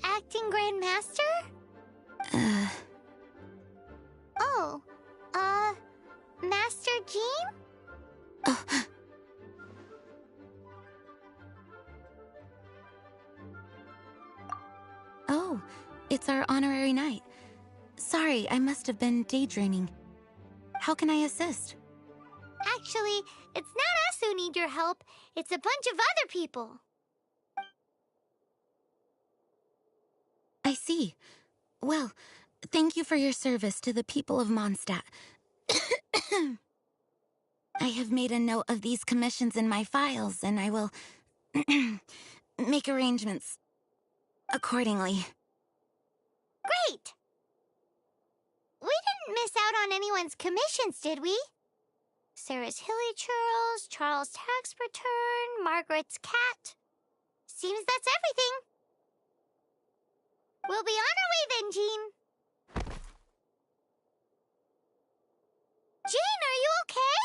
Acting Grandmaster? Oh, Master Jean? Oh, it's our honorary knight. Sorry, I must have been daydreaming. How can I assist? Actually, it's not us who need your help. It's a bunch of other people. I see. Well, thank you for your service to the people of Mondstadt. I have made a note of these commissions in my files, and I will make arrangements accordingly. Great! We didn't miss out on anyone's commissions, did we? Sarah's Hilly Churls, Charles' tax return, Margaret's cat. Seems that's everything. We'll be on our way then, Jean. Jean, are you okay?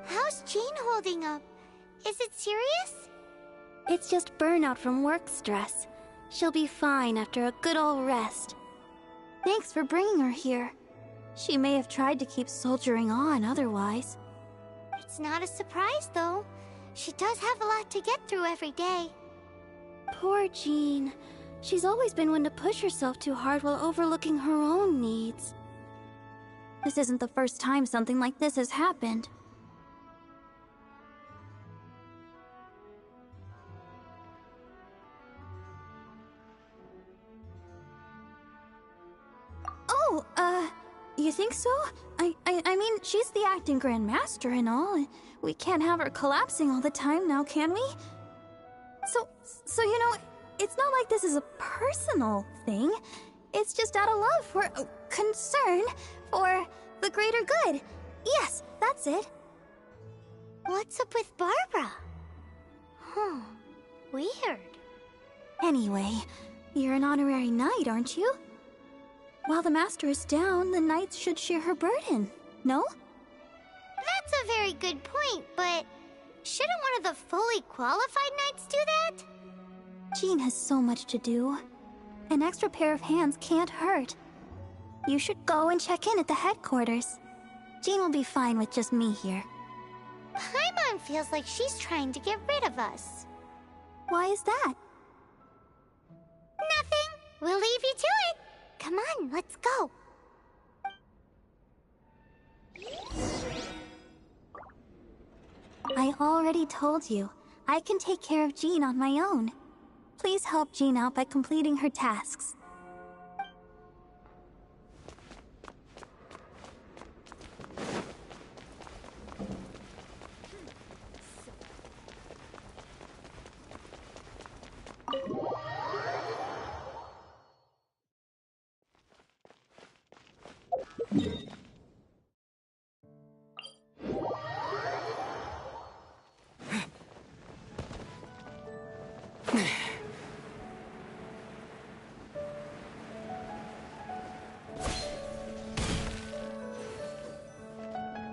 How's Jean holding up? Is it serious? It's just burnout from work stress. She'll be fine after a good old rest. Thanks for bringing her here. She may have tried to keep soldiering on otherwise. It's not a surprise, though. She does have a lot to get through every day. Poor Jean. She's always been one to push herself too hard while overlooking her own needs. This isn't the first time something like this has happened. Oh, you think so? I mean, she's the acting Grandmaster and all. We can't have her collapsing all the time now, can we? So you know, it's not like this is a personal thing. It's just out of love for concern for the greater good. Yes, that's it. What's up with Barbara? Huh. Weird. Anyway, you're an honorary knight, aren't you? While the master is down, the knights should share her burden, no? That's a very good point, but shouldn't one of the fully qualified knights do that? Jean has so much to do. An extra pair of hands can't hurt. You should go and check in at the headquarters. Jean will be fine with just me here. Paimon feels like she's trying to get rid of us. Why is that? Nothing. We'll leave you to it. Come on, let's go. I already told you. I can take care of Jean on my own. Please help Jean out by completing her tasks.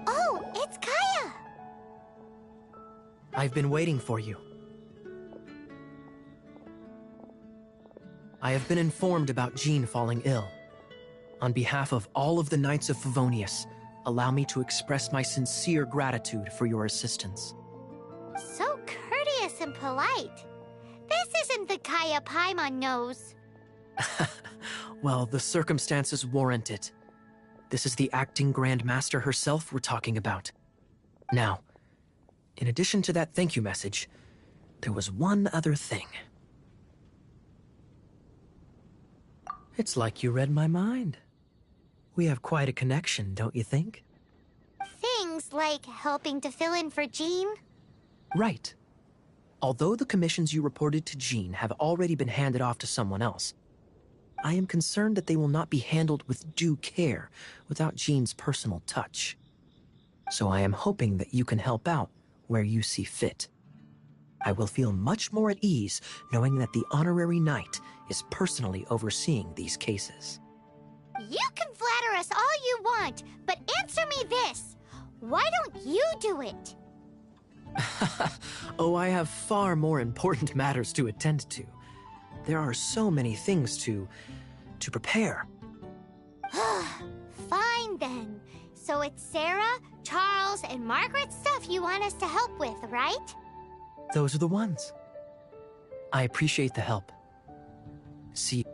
Oh, it's Kaya! I've been waiting for you. I have been informed about Jean falling ill. On behalf of all of the Knights of Favonius, allow me to express my sincere gratitude for your assistance. So courteous and polite. This isn't the Kaya Paimon knows. Well, the circumstances warrant it. This is the acting Grand Master herself we're talking about. Now, in addition to that thank you message, there was one other thing. It's like you read my mind. We have quite a connection, don't you think? Things like helping to fill in for Jean? Right. Although the commissions you reported to Jean have already been handed off to someone else, I am concerned that they will not be handled with due care without Jean's personal touch. So I am hoping that you can help out where you see fit. I will feel much more at ease knowing that the honorary knight is personally overseeing these cases. You can flatter us all you want, but answer me this. Why don't you do it? Oh, I have far more important matters to attend to. There are so many things to prepare. Fine then. So it's Sarah, Charles, and Margaret's stuff you want us to help with, right? Those are the ones. I appreciate the help. See you.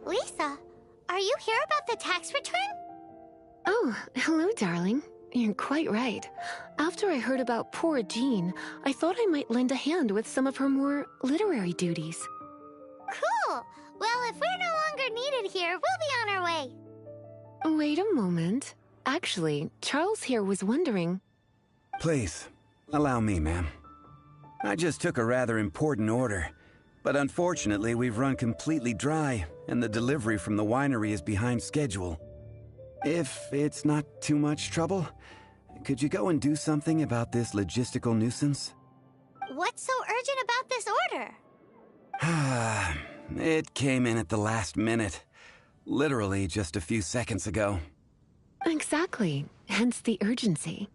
Lisa, are you here about the tax return? Oh, hello, darling. You're quite right. After I heard about poor Jean, I thought I might lend a hand with some of her more literary duties. Cool. Well, if we're no longer needed here, we'll be on our way. Wait a moment. Actually, Charles here was wondering... Please, allow me, ma'am. I just took a rather important order, but unfortunately we've run completely dry, and the delivery from the winery is behind schedule. If it's not too much trouble, could you go and do something about this logistical nuisance? What's so urgent about this order? It came in at the last minute. Literally just a few seconds ago. Exactly. Hence the urgency.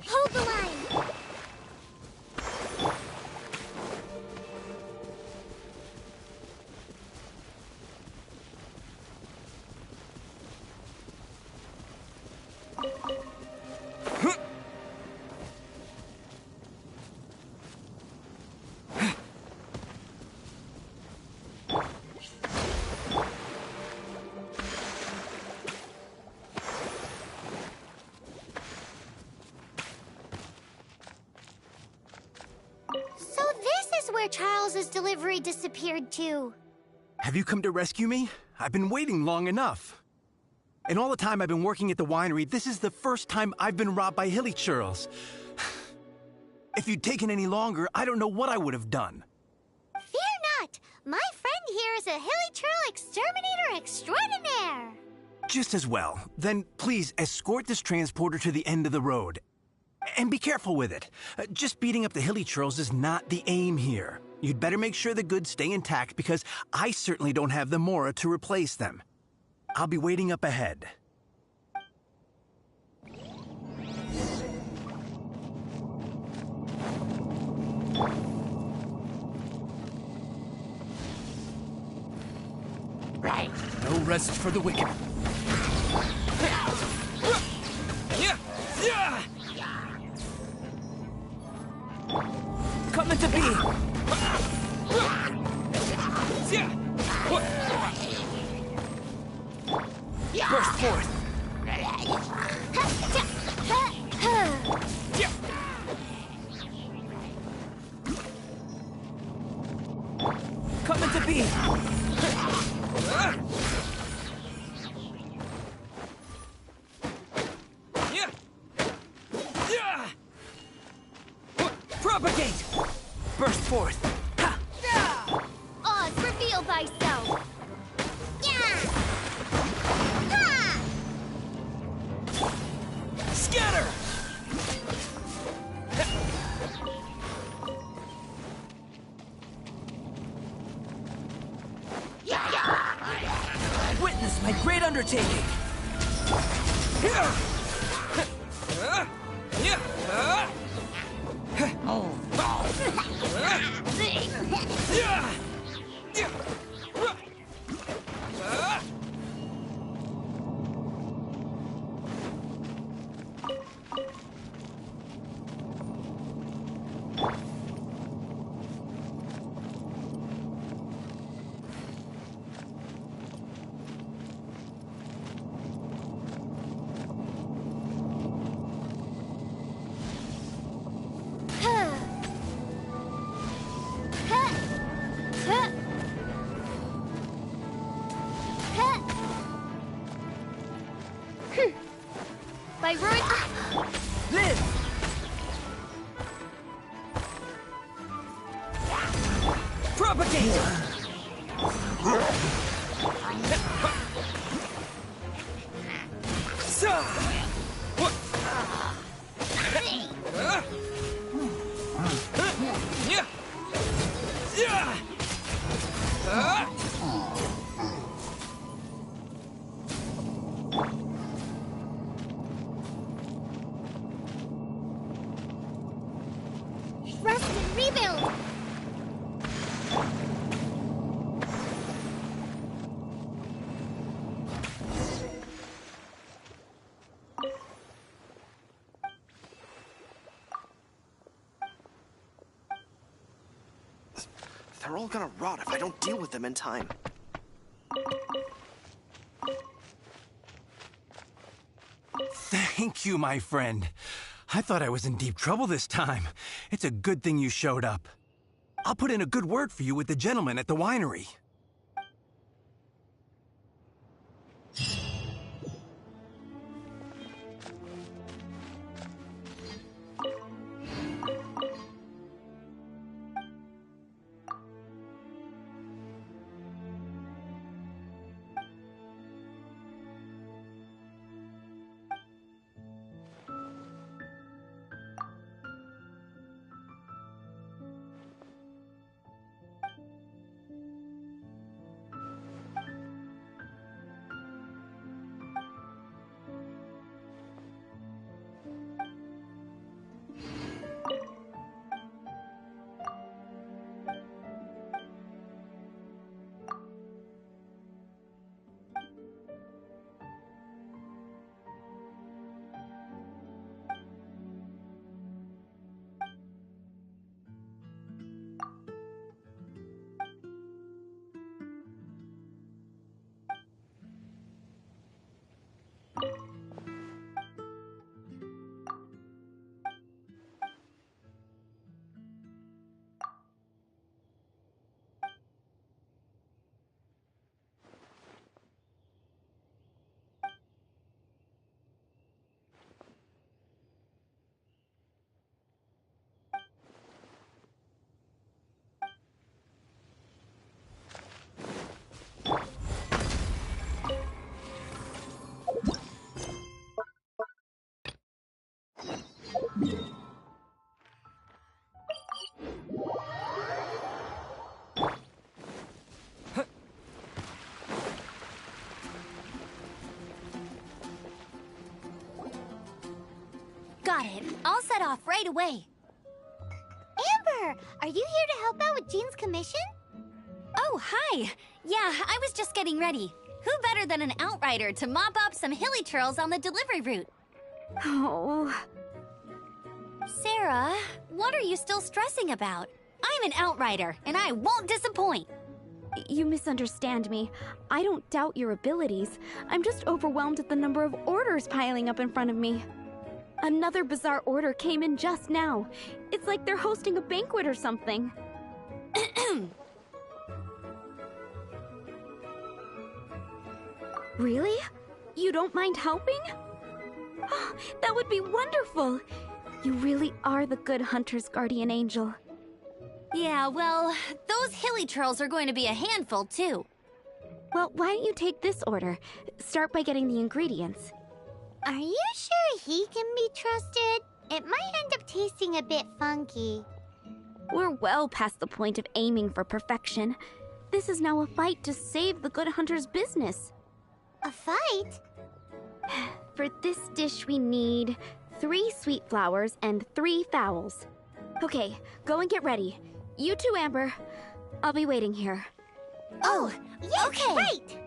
Hold the line! So this is where Charles's delivery disappeared to. Have you come to rescue me? I've been waiting long enough. In all the time I've been working at the winery, this is the first time I've been robbed by hilly churls. If you'd taken any longer, I don't know what I would have done. Fear not! My friend here is a hilly churl exterminator extraordinaire! Just as well. Then please escort this transporter to the end of the road. And be careful with it. Just beating up the hilly churls is not the aim here. You'd better make sure the goods stay intact because I certainly don't have the mora to replace them. I'll be waiting up ahead. Right. No rest for the wicked. Coming to be! Burst forth! Coming to be! Propagate! Burst forth! Oz, reveal thyself! Ha! Scatter! Witness my great undertaking! By ruin... Live! Propagate! Rest and rebuild! They're all gonna rot if I don't deal with them in time. Thank you, my friend. I thought I was in deep trouble this time. It's a good thing you showed up. I'll put in a good word for you with the gentleman at the winery. Got it. I'll set off right away. Amber, are you here to help out with Jean's commission? Oh, hi. Yeah, I was just getting ready. Who better than an outrider to mop up some hilly churls on the delivery route? Oh. Sarah, What are you still stressing about? I'm an outrider, and I won't disappoint. You misunderstand me. I don't doubt your abilities. I'm just overwhelmed at the number of orders piling up in front of me. Another bizarre order came in just now. It's like they're hosting a banquet or something. Really? You don't mind helping? Oh, that would be wonderful. You really are the good hunter's guardian angel. Yeah, well, those hilly trolls are going to be a handful, too. Well, why don't you take this order? Start by getting the ingredients. Are you sure he can be trusted? It might end up tasting a bit funky. We're well past the point of aiming for perfection. This is now a fight to save the good hunter's business. A fight? For this dish we need 3 sweet flowers and 3 fowls. Okay, go and get ready. You too, Amber. I'll be waiting here. Oh, yes, okay. Right!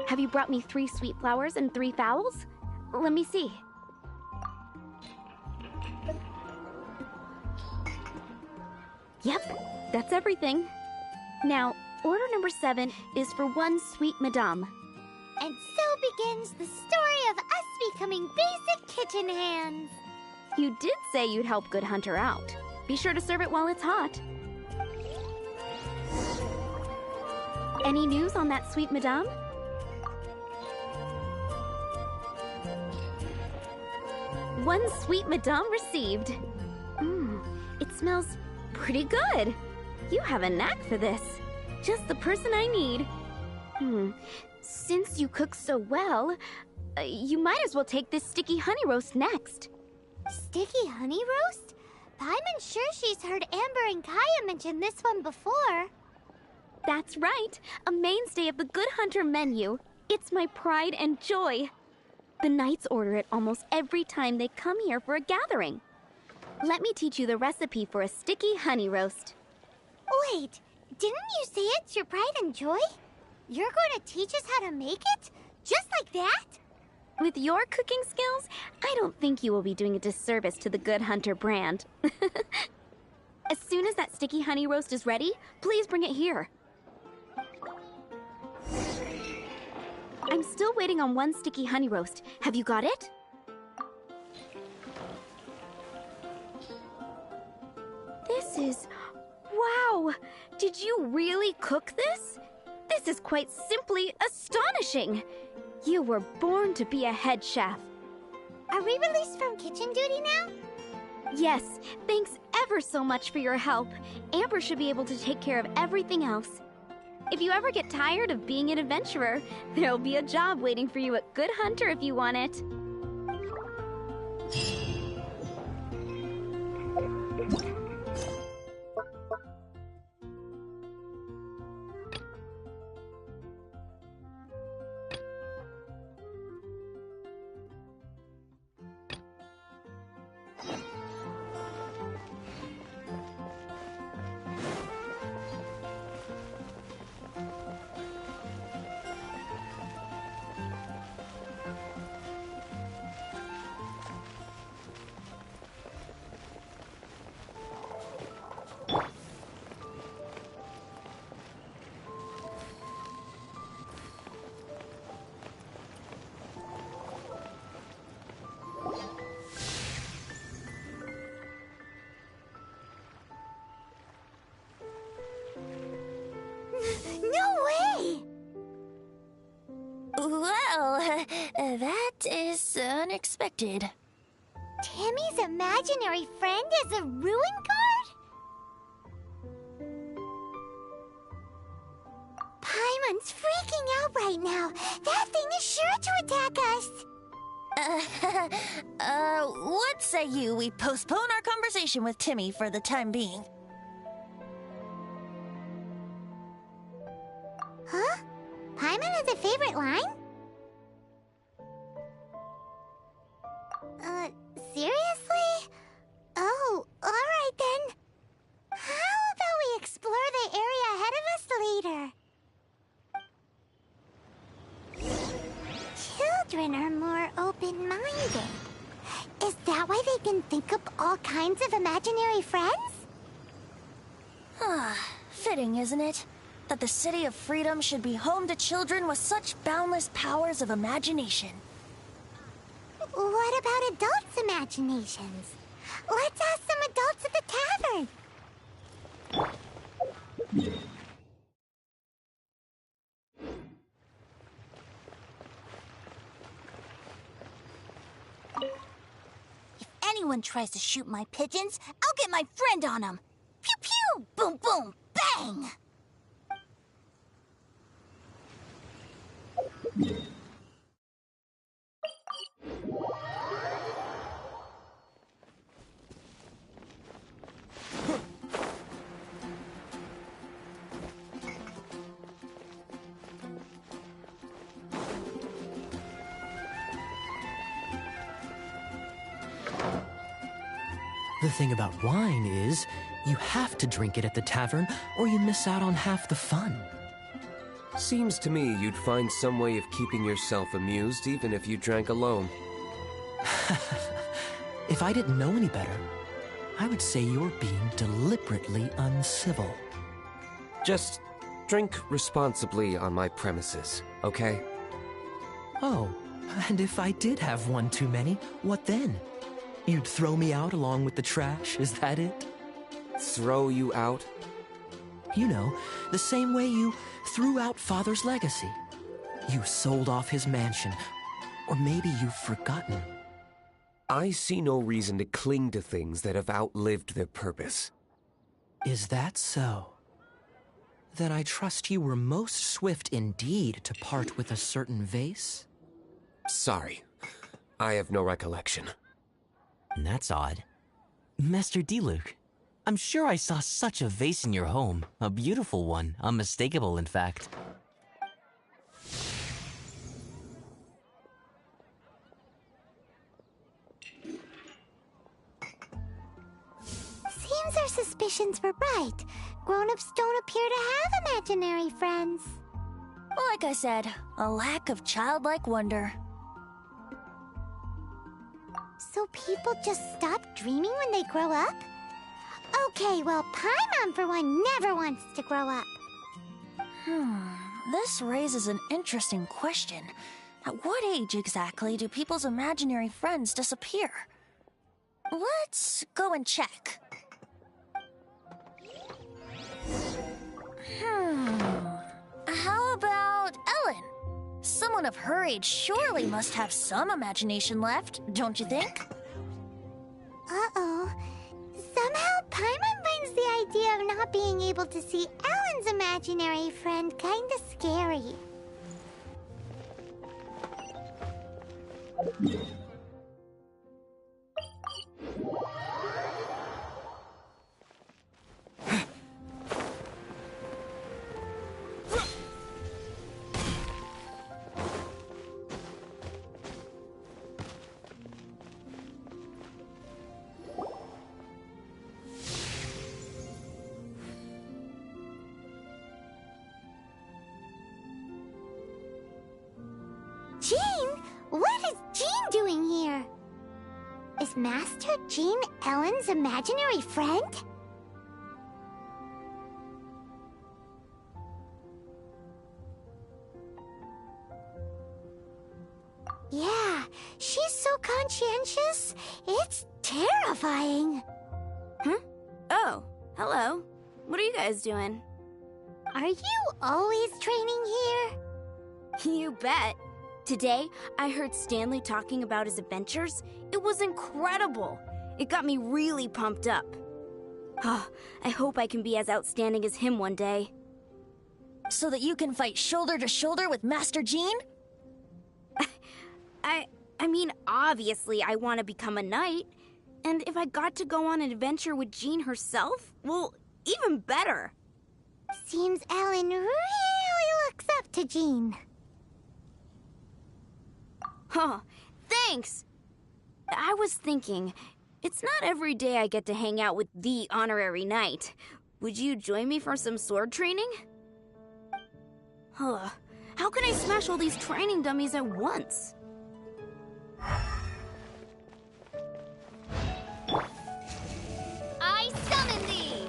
Have you brought me 3 sweet flowers and 3 fowls? Let me see. Yep, that's everything. Now, order number 7 is for 1 sweet madame. And so begins the story of us becoming basic kitchen hands. You did say you'd help Good Hunter out. Be sure to serve it while it's hot. Any news on that sweet madame? One sweet madame received. It smells pretty good. You have a knack for this. Just the person I need. Since you cook so well, you might as well take this sticky honey roast next. Sticky honey roast? Paimon's sure she's heard Amber and Kaya mention this one before. That's right, a mainstay of the Good Hunter menu. It's my pride and joy. The knights order it almost every time they come here for a gathering. Let me teach you the recipe for a sticky honey roast. Wait, didn't you say it's your pride and joy? You're going to teach us how to make it? Just like that? With your cooking skills, I don't think you will be doing a disservice to the Good Hunter brand. As soon as that sticky honey roast is ready, please bring it here. I'm still waiting on 1 sticky honey roast. Have you got it? This is... Wow! Did you really cook this? This is quite simply astonishing! You were born to be a head chef. Are we released from kitchen duty now? Yes, thanks ever so much for your help. Amber should be able to take care of everything else. If you ever get tired of being an adventurer, there'll be a job waiting for you at Good Hunter if you want it. Well, that is unexpected. Timmy's imaginary friend is a ruin guard? Paimon's freaking out right now. That thing is sure to attack us. What say you we postpone our conversation with Timmy for the time being? Huh? Paimon has a favorite line? Seriously? Oh, alright then. How about we explore the area ahead of us later? children are more open-minded. Is that why they can think up all kinds of imaginary friends? Fitting, isn't it? That the City of Freedom should be home to children with such boundless powers of imagination. What about adults' imaginations? Let's ask some adults at the tavern. If anyone tries to shoot my pigeons, I'll get my friend on them. Pew pew! Boom boom! Bang! The thing about wine is, you have to drink it at the tavern, or you miss out on half the fun. Seems to me you'd find some way of keeping yourself amused even if you drank alone. If I didn't know any better, I would say you're being deliberately uncivil. Just drink responsibly on my premises, okay? Oh, and if I did have one too many, what then? You'd throw me out along with the trash, is that it? Throw you out? You know, the same way you threw out Father's legacy. You sold off his mansion, or maybe you've forgotten. I see no reason to cling to things that have outlived their purpose. Is that so? Then I trust you were most swift indeed to part with a certain vase? Sorry, I have no recollection. That's odd. Master Diluc, I'm sure I saw such a vase in your home. A beautiful one, unmistakable in fact. Seems our suspicions were right. Grown-ups don't appear to have imaginary friends. Like I said, a lack of childlike wonder. So people just stop dreaming when they grow up? Okay, well, Paimon for one never wants to grow up. This raises an interesting question. At what age exactly do people's imaginary friends disappear? Let's go and check. How about Ellen? Someone of her age surely must have some imagination left, don't you think? Uh-oh. Somehow, Paimon finds the idea of not being able to see Ellen's imaginary friend kinda scary. Jean? What is Jean doing here? Is Master Jean Ellen's imaginary friend? Yeah, she's so conscientious. It's terrifying. Oh, hello. What are you guys doing? Are you always training here? You bet. Today, I heard Stanley talking about his adventures. It was incredible. It got me really pumped up. Oh, I hope I can be as outstanding as him one day. So that you can fight shoulder to shoulder with Master Jean? I mean, obviously I want to become a knight. And if I got to go on an adventure with Jean herself, well, even better. Seems Ellen really looks up to Jean. Huh, thanks! I was thinking, it's not every day I get to hang out with the honorary knight. Would you join me for some sword training? Huh, how can I smash all these training dummies at once? I summon thee!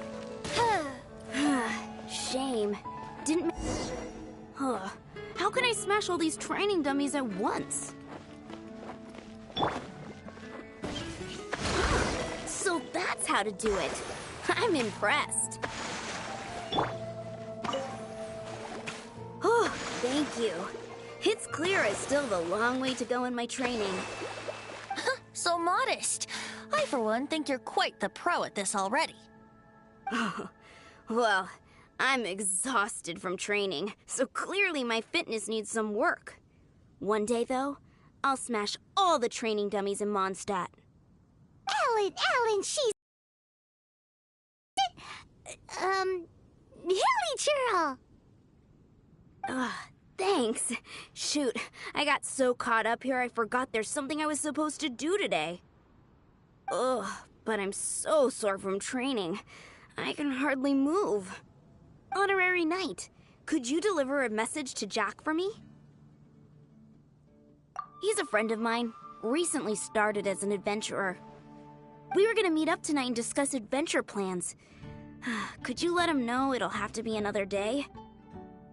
Shame. Didn't... How can I smash all these training dummies at once? So that's how to do it. I'm impressed. Oh, thank you. It's clear it's still a long way to go in my training. So modest. I, for one, think you're quite the pro at this already. Oh, well, I'm exhausted from training, so clearly my fitness needs some work. One day, though, I'll smash all the training dummies in Mondstadt. Ellen, she's... Hilly Churl! Thanks. Shoot, I got so caught up here I forgot there's something I was supposed to do today. Ugh, but I'm so sore from training. I can hardly move. Honorary Knight, could you deliver a message to Jack for me? He's a friend of mine, recently started as an adventurer. We were gonna meet up tonight and discuss adventure plans. Could you let him know it'll have to be another day?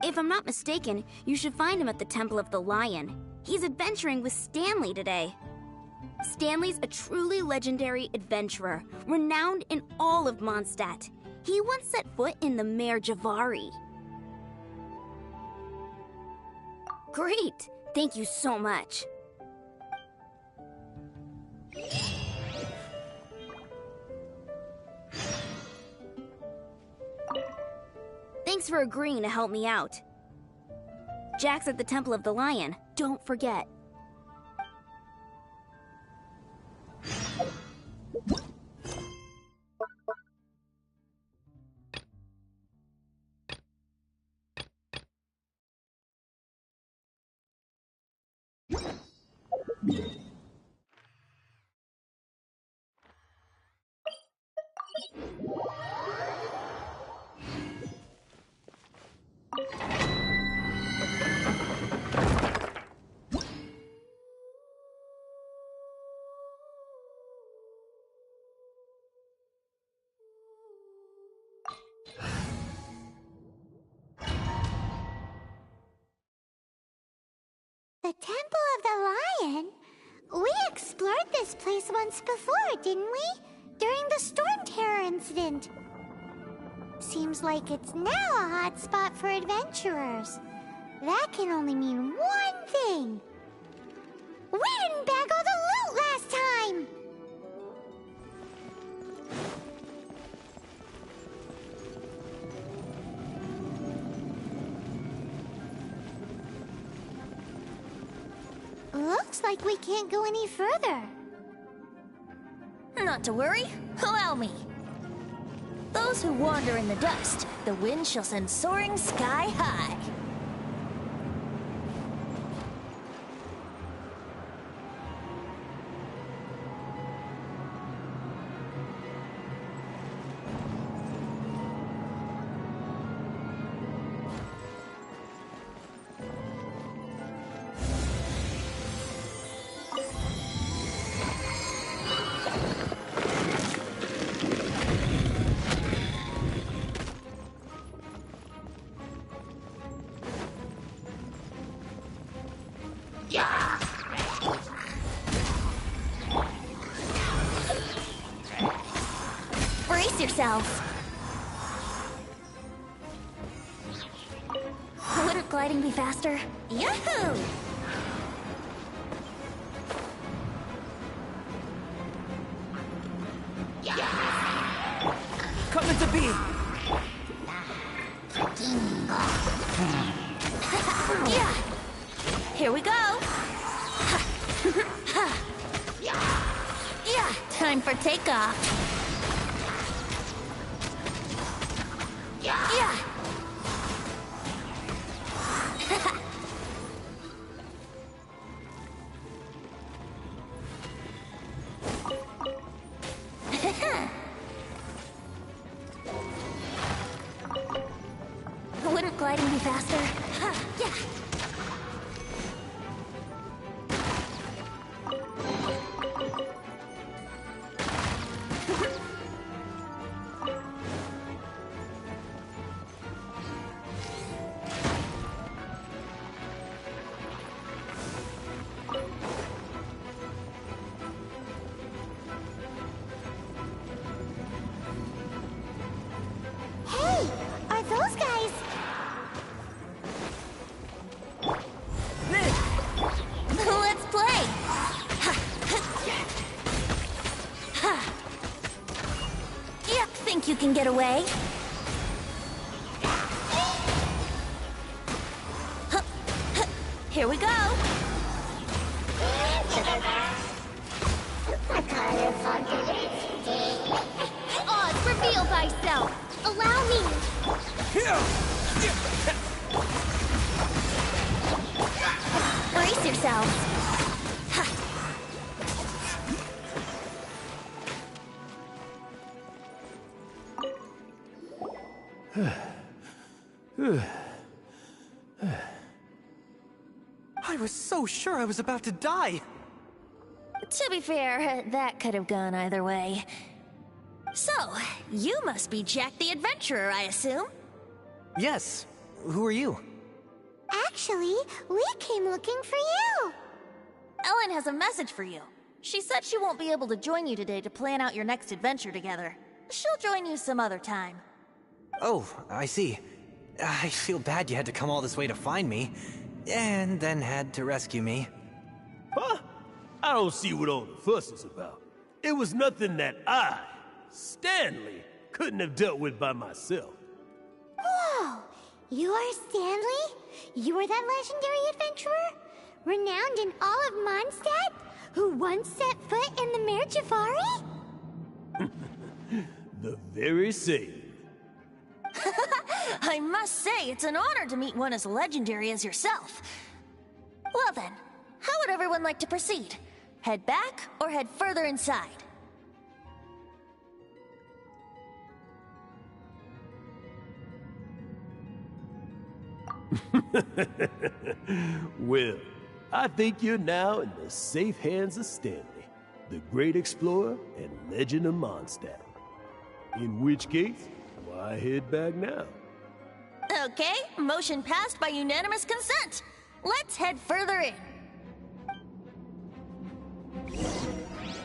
If I'm not mistaken, you should find him at the Temple of the Lion. He's adventuring with Stanley today. Stanley's a truly legendary adventurer, renowned in all of Mondstadt. He once set foot in the Mare Javari. Great! Thank you so much. Thanks for agreeing to help me out. Jack's at the Temple of the Lion. Don't forget. The Temple of the Lion? We explored this place once before, didn't we? During the Storm Terror incident. Seems like it's now a hot spot for adventurers. That can only mean one thing. We didn't bag all the loot last time! Looks like we can't go any further. Not to worry. Allow me. Those who wander in the dust, the wind shall send soaring sky high. Brace yourself. Wouldn't gliding be faster? Yahoo! Coming to be! Yeah. Here we go. Yeah. Time for takeoff. Yeah. Wouldn't gliding be faster? Yeah. you can get away. Here we go. Oz, reveal thyself. Allow me. Brace yourselves. I was so sure I was about to die. To be fair, that could have gone either way. So, you must be Jack the Adventurer, I assume? Yes. Who are you? Actually, we came looking for you. Ellen has a message for you. She said she won't be able to join you today to plan out your next adventure together. She'll join you some other time. Oh, I see. I feel bad you had to come all this way to find me, and then had to rescue me. Huh? I don't see what all the fuss is about. It was nothing that I, Stanley, couldn't have dealt with by myself. Whoa! You are Stanley? You are that legendary adventurer? Renowned in all of Mondstadt? Who once set foot in the Mare Javari? The very same. I must say, it's an honor to meet one as legendary as yourself. Well then, how would everyone like to proceed? Head back or head further inside? Well, I think you're now in the safe hands of Stanley, the great explorer and legend of Mondstadt. In which case, why head back now? Okay, motion passed by unanimous consent. Let's head further in.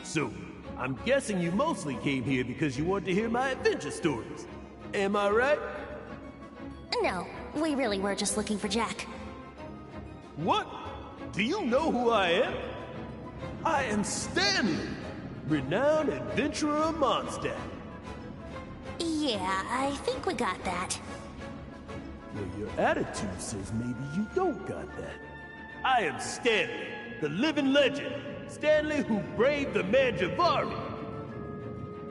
So, I'm guessing you mostly came here because you want to hear my adventure stories. Am I right? No, we really were just looking for Jack. What? Do you know who I am? I am Stanley, renowned adventurer of Mondstadt. Yeah, I think we got that. Well, your attitude says maybe you don't got that. I am Stanley, the living legend. Stanley who braved the Mare Javari.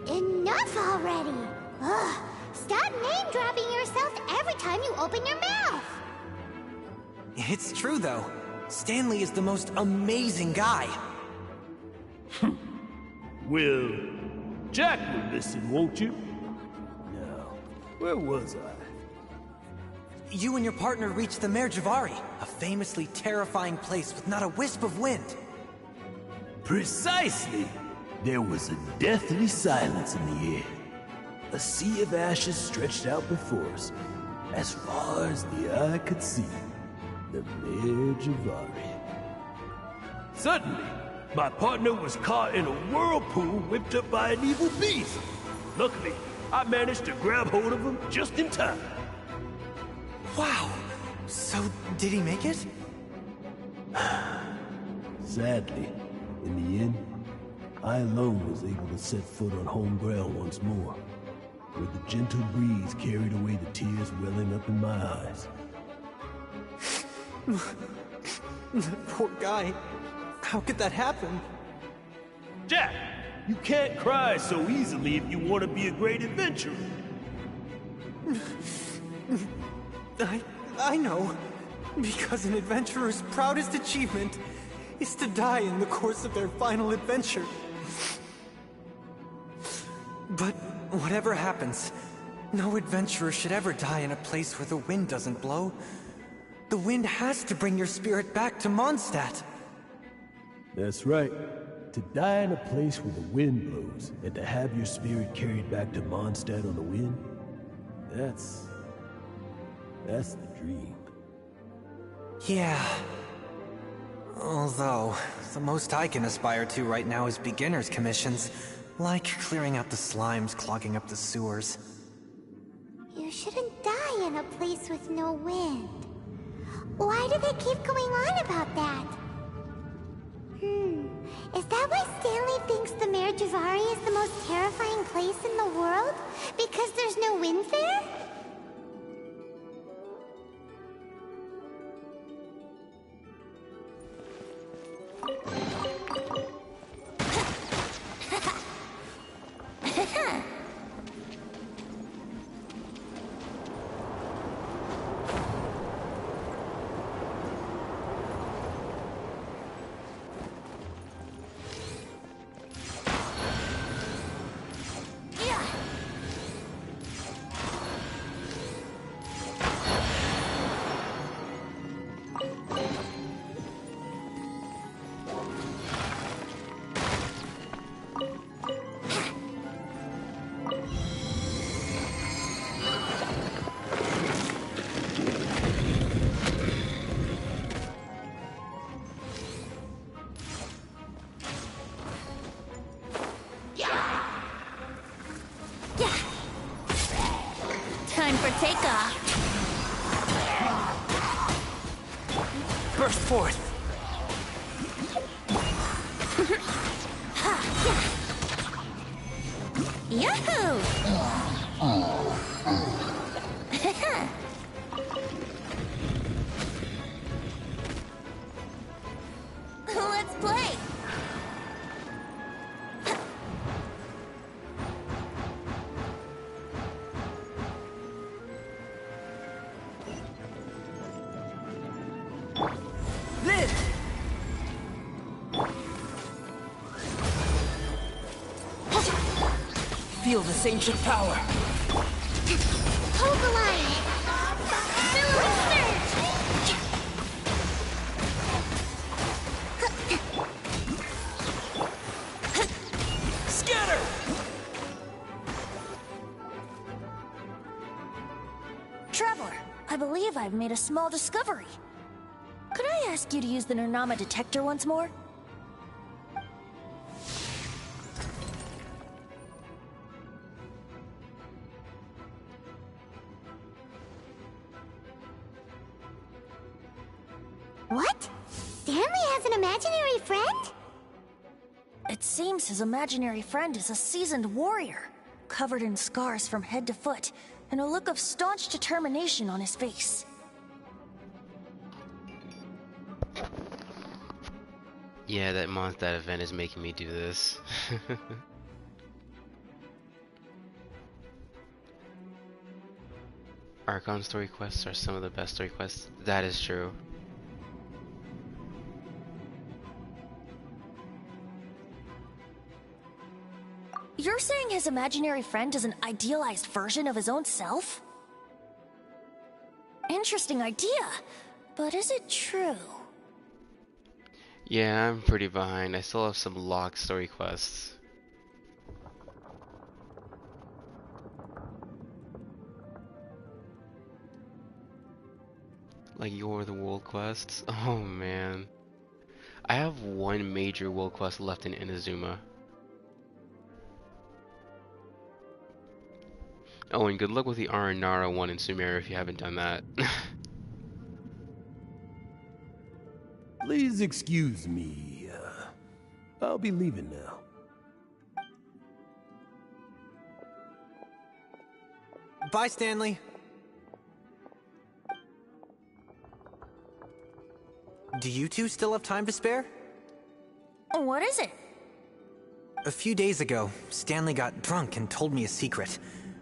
Enough already! Ugh! Stop name-dropping yourself every time you open your mouth! It's true, though. Stanley is the most amazing guy. Well, Jack will listen, won't you? Now, where was I? You and your partner reached the Mare Javari, a famously terrifying place with not a wisp of wind. Precisely! There was a deathly silence in the air. A sea of ashes stretched out before us, as far as the eye could see. The Mare Javari. Suddenly, my partner was caught in a whirlpool whipped up by an evil beast. Luckily, I managed to grab hold of him just in time. Wow! So, did he make it? Sadly, in the end, I alone was able to set foot on home ground once more, where the gentle breeze carried away the tears welling up in my eyes. Poor guy. How could that happen? Jack, you can't cry so easily if you want to be a great adventurer. I know. Because an adventurer's proudest achievement is to die in the course of their final adventure. But whatever happens, no adventurer should ever die in a place where the wind doesn't blow. The wind has to bring your spirit back to Mondstadt. That's right. To die in a place where the wind blows, and to have your spirit carried back to Mondstadt on the wind, that's the dream. Yeah. Although, the most I can aspire to right now is beginner's commissions, like clearing out the slimes clogging up the sewers. You shouldn't die in a place with no wind. Why do they keep going on about that? Is that why Stanley thinks the Mare Juvari is the most terrifying place in the world? Because there's no wind there? Time for takeoff. Burst forth. Yahoo! Let's play. Feel this ancient power. Pogaline! Billowing surge! Scatter! Traveler, I believe I've made a small discovery. Could I ask you to use the Nernama detector once more? What? Stanley has an imaginary friend? It seems his imaginary friend is a seasoned warrior, covered in scars from head to foot, and a look of staunch determination on his face. Yeah, that event is making me do this. Archon story quests are some of the best story quests. That is true. You're saying his imaginary friend is an idealized version of his own self? Interesting idea, but is it true? Yeah, I'm pretty behind. I still have some locked story quests. Like You're the World quests. Oh man. I have one major world quest left in Inazuma. Oh, and good luck with the Aranara one in Sumeru if you haven't done that. Please excuse me. I'll be leaving now. Bye, Stanley. Do you two still have time to spare? What is it? A few days ago, Stanley got drunk and told me a secret.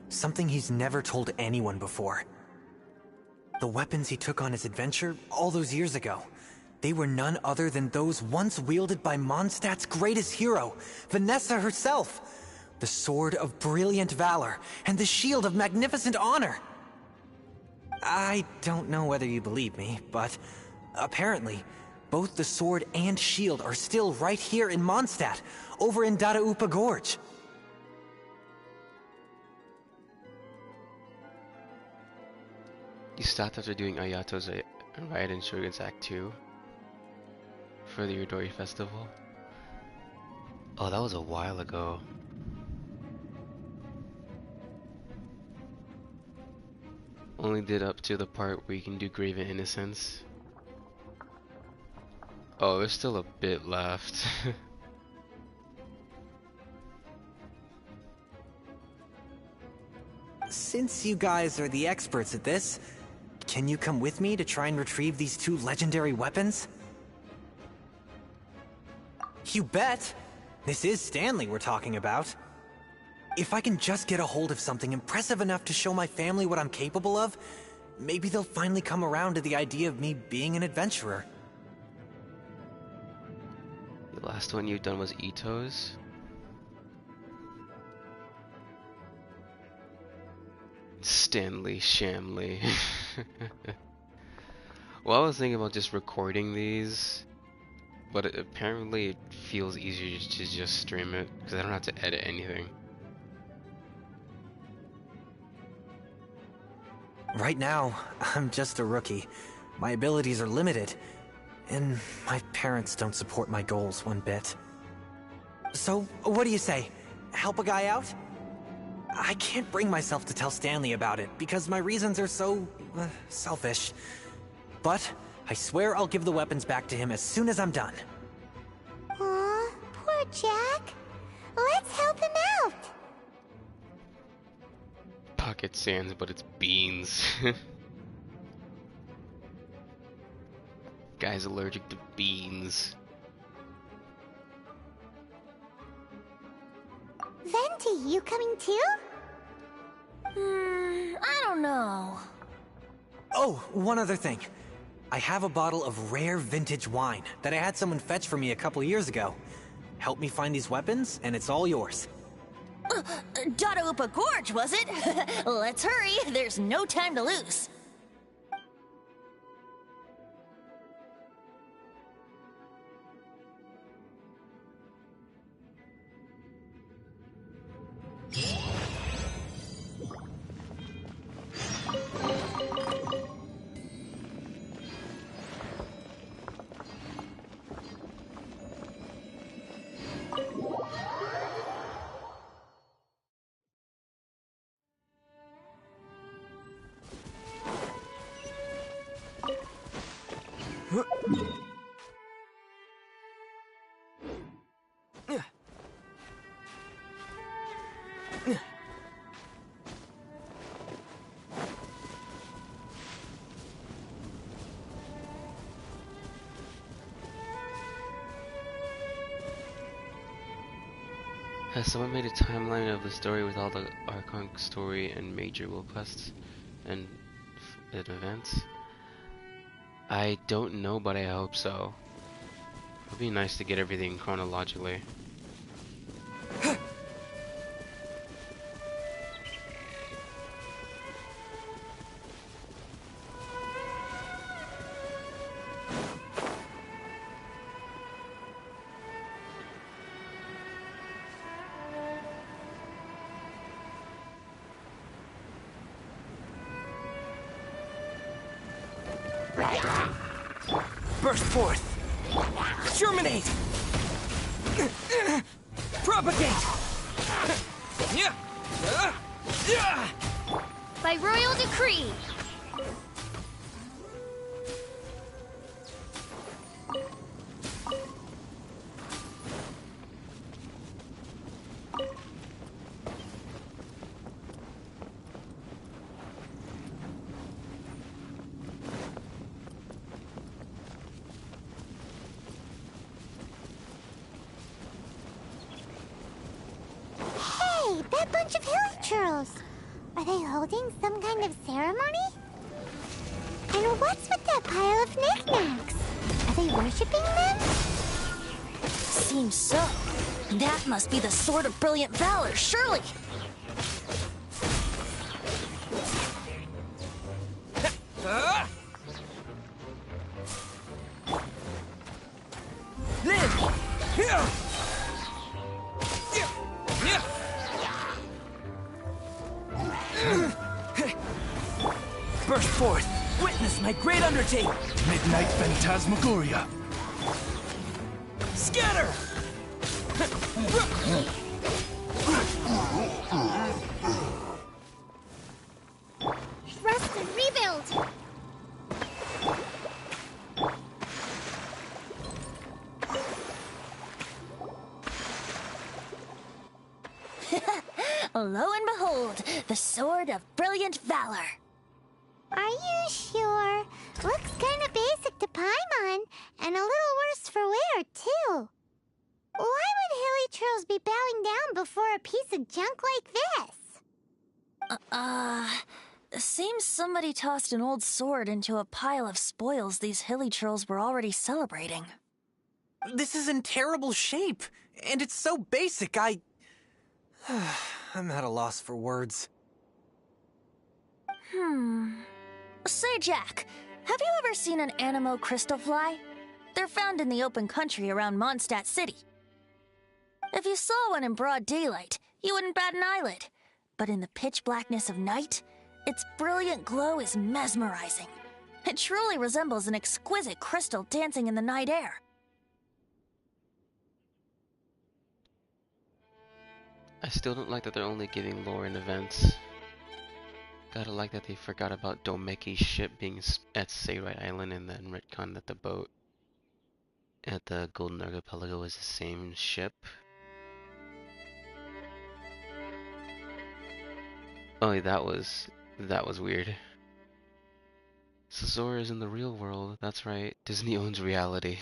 Something he's never told anyone before. The weapons he took on his adventure all those years ago, they were none other than those once wielded by Mondstadt's greatest hero, Vanessa herself. The Sword of Brilliant Valor and the Shield of Magnificent Honor. I don't know whether you believe me, but apparently, both the sword and shield are still right here in Mondstadt, over in Dadaupa Gorge. You stopped after doing Ayato's Riot in Shogun's Act 2 for the Yodori Festival. Oh, that was a while ago. Only did up to the part where you can do Graven Innocence. Oh, there's still a bit left. Since you guys are the experts at this, can you come with me to try and retrieve these two legendary weapons? You bet! This is Stanley we're talking about. If I can just get a hold of something impressive enough to show my family what I'm capable of, maybe they'll finally come around to the idea of me being an adventurer. The last one you've done was Ito's. Stanley Shamley. Well, I was thinking about just recording these, but apparently it feels easier to just stream it because I don't have to edit anything. Right now, I'm just a rookie. My abilities are limited, and my parents don't support my goals one bit. So, what do you say? Help a guy out? I can't bring myself to tell Stanley about it because my reasons are so selfish. But I swear I'll give the weapons back to him as soon as I'm done. Aw, poor Jack. Let's help him out. Pocket sands, but it's beans. Guy's allergic to beans. Venti, you coming too? I don't know. Oh, one other thing. I have a bottle of rare vintage wine that I had someone fetch for me a couple years ago. Help me find these weapons, and it's all yours. Dadaupa Gorge, was it? Let's hurry, there's no time to lose. Has someone made a timeline of the story with all the Archon story and major world quests and events? I don't know, but I hope so. It'd be nice to get everything chronologically. Burst forth! Germinate! Propagate! By royal decree! That bunch of hilly churls. Are they holding some kind of ceremony? And what's with that pile of knickknacks? Are they worshipping them? Seems so. That must be the Sword of Brilliant Valor, surely. Burst forth! Witness my great undertaking! Midnight Phantasmagoria! Scatter! Rest and rebuild! Lo and behold, the Sword of Brilliant Valor. Are you sure? Looks kinda basic to Paimon, and a little worse for wear, too. Why would Hilichurls be bowing down before a piece of junk like this? Seems somebody tossed an old sword into a pile of spoils these Hilichurls were already celebrating. This is in terrible shape, and it's so basic, I'm at a loss for words. Say, Jack, have you ever seen an Anemo crystal fly? They're found in the open country around Mondstadt City. If you saw one in broad daylight, you wouldn't bat an eyelid. But in the pitch blackness of night, its brilliant glow is mesmerizing. It truly resembles an exquisite crystal dancing in the night air. I still don't like that they're only giving lore in events. Gotta like that they forgot about Domeki's ship being at Sayrite Island and then retconned that the boat at the Golden Archipelago is the same ship. Oh, yeah, that was weird. Sazor is in the real world, that's right. Disney owns reality.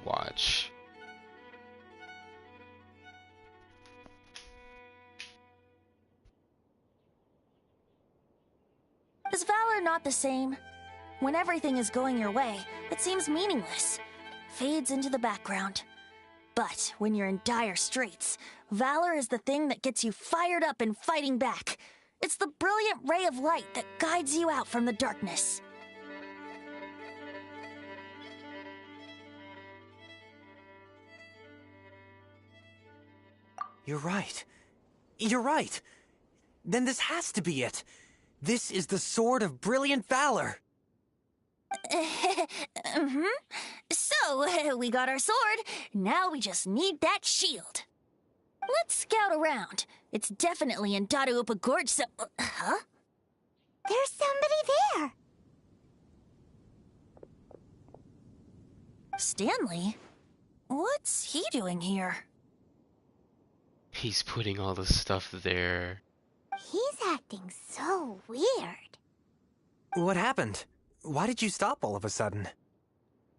Watch. Is valor not the same? When everything is going your way, it seems meaningless, fades into the background. But when you're in dire straits, valor is the thing that gets you fired up and fighting back. It's the brilliant ray of light that guides you out from the darkness. You're right. You're right. Then this has to be it. This is the Sword of Brilliant Valor. So, we got our sword. Now we just need that shield. Let's scout around. It's definitely in Dadaupa Gorge, so... Huh? There's somebody there. Stanley? What's he doing here? He's putting all the stuff there. He's acting so weird. What happened? Why did you stop all of a sudden?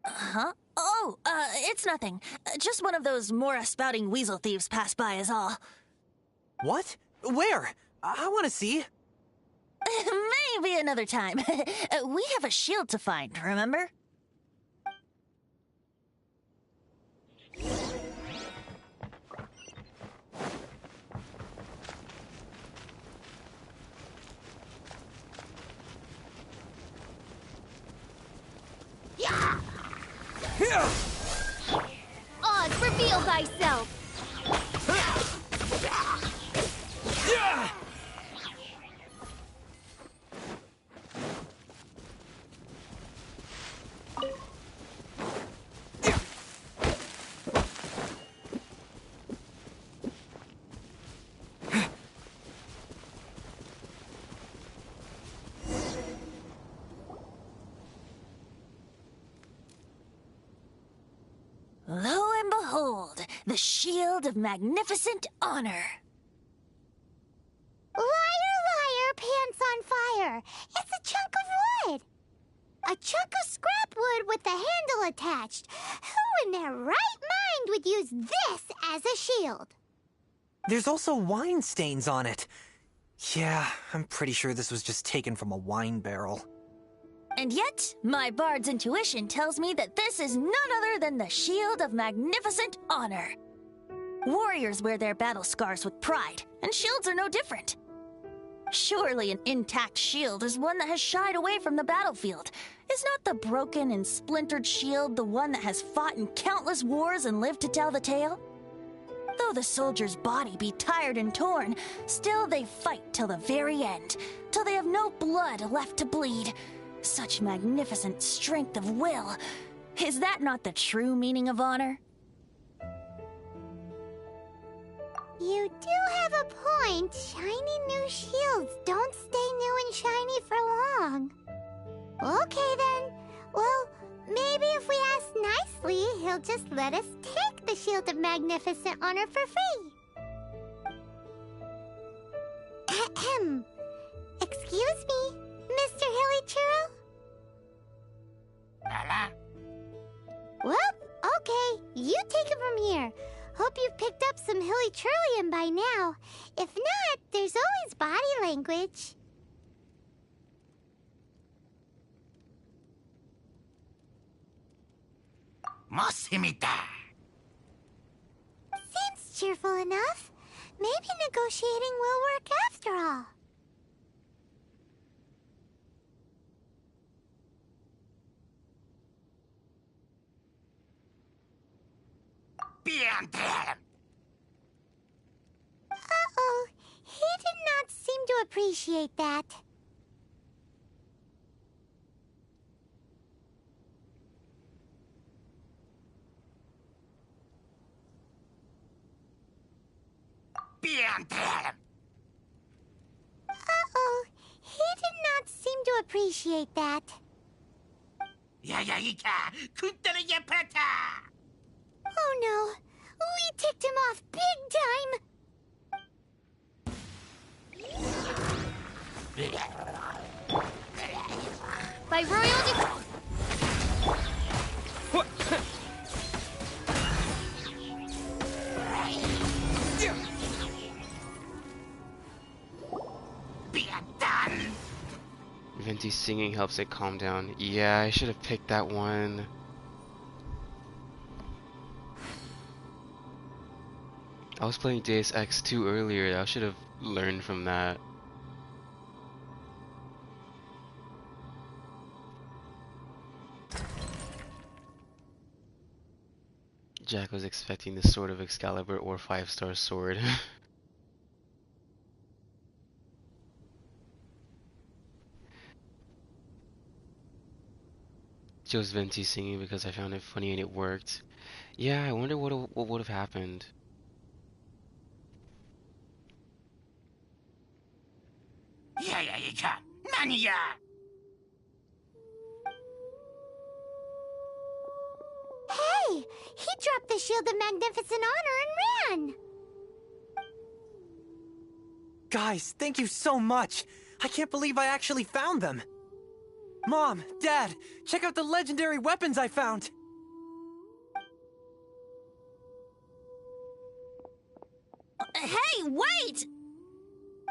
Huh? Oh, it's nothing. Just one of those Mora-spouting weasel thieves passed by is all. What? Where? I want to see. Maybe another time. We have a shield to find, remember? Oz, reveal thyself! Lo and behold, the shield of magnificent honor. Liar, liar, pants on fire. It's a chunk of wood. A chunk of scrap wood with the handle attached. Who in their right mind would use this as a shield? There's also wine stains on it. Yeah, I'm pretty sure this was just taken from a wine barrel. And yet, my bard's intuition tells me that this is none other than the Shield of Magnificent Honor. Warriors wear their battle scars with pride, and shields are no different. Surely an intact shield is one that has shied away from the battlefield. Is not the broken and splintered shield the one that has fought in countless wars and lived to tell the tale? Though the soldier's body be tired and torn, still they fight till the very end, till they have no blood left to bleed. Such magnificent strength of will. Is that not the true meaning of honor? You do have a point. Shiny new shields don't stay new and shiny for long. Okay then. Well, maybe if we ask nicely, he'll just let us take the the Shield of Magnificent Honor for free. Ahem. Excuse me, Mr. Hilly Churl? Well, okay, you take it from here. Hope you've picked up some Hilly Churlian by now. If not, there's always body language. Seems cheerful enough. Maybe negotiating will work after all. Uh-oh. He did not seem to appreciate that. Uh-oh. He did not seem to appreciate that. Oh no. We ticked him off big time. By royal Venti singing helps it calm down. Yeah, I should have picked that one. I was playing Deus Ex 2 earlier. I should have learned from that. Jack was expecting the Sword of Excalibur or 5-star sword. Chose Venti singing because I found it funny and it worked. Yeah, I wonder what would have happened. Hey! He dropped the Shield of Magnificent Honor and ran! Guys, thank you so much! I can't believe I actually found them! Mom, Dad, check out the legendary weapons I found! Hey, wait!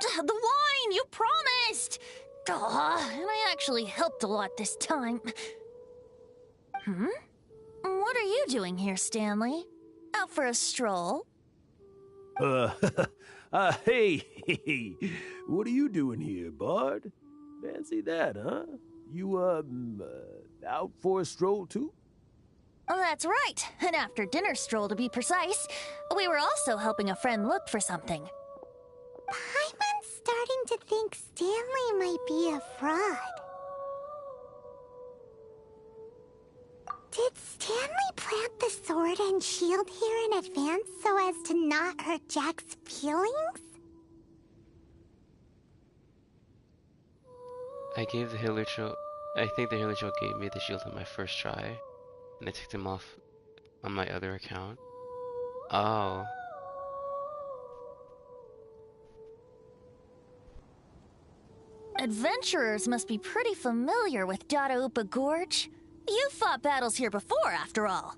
The wine, you promised! And I actually helped a lot this time. What are you doing here, Stanley? Out for a stroll? Hey, what are you doing here, Bard? Fancy that, huh? You, out for a stroll, too? That's right. An after-dinner stroll, to be precise. We were also helping a friend look for something. Paimon's starting to think Stanley might be a fraud. Did Stanley plant the sword and shield here in advance so as to not hurt Jack's feelings? I think the Hilly Churl gave me the shield on my first try, and I took him off on my other account. Oh. Adventurers must be pretty familiar with Dadaupa Gorge. You fought battles here before, after all.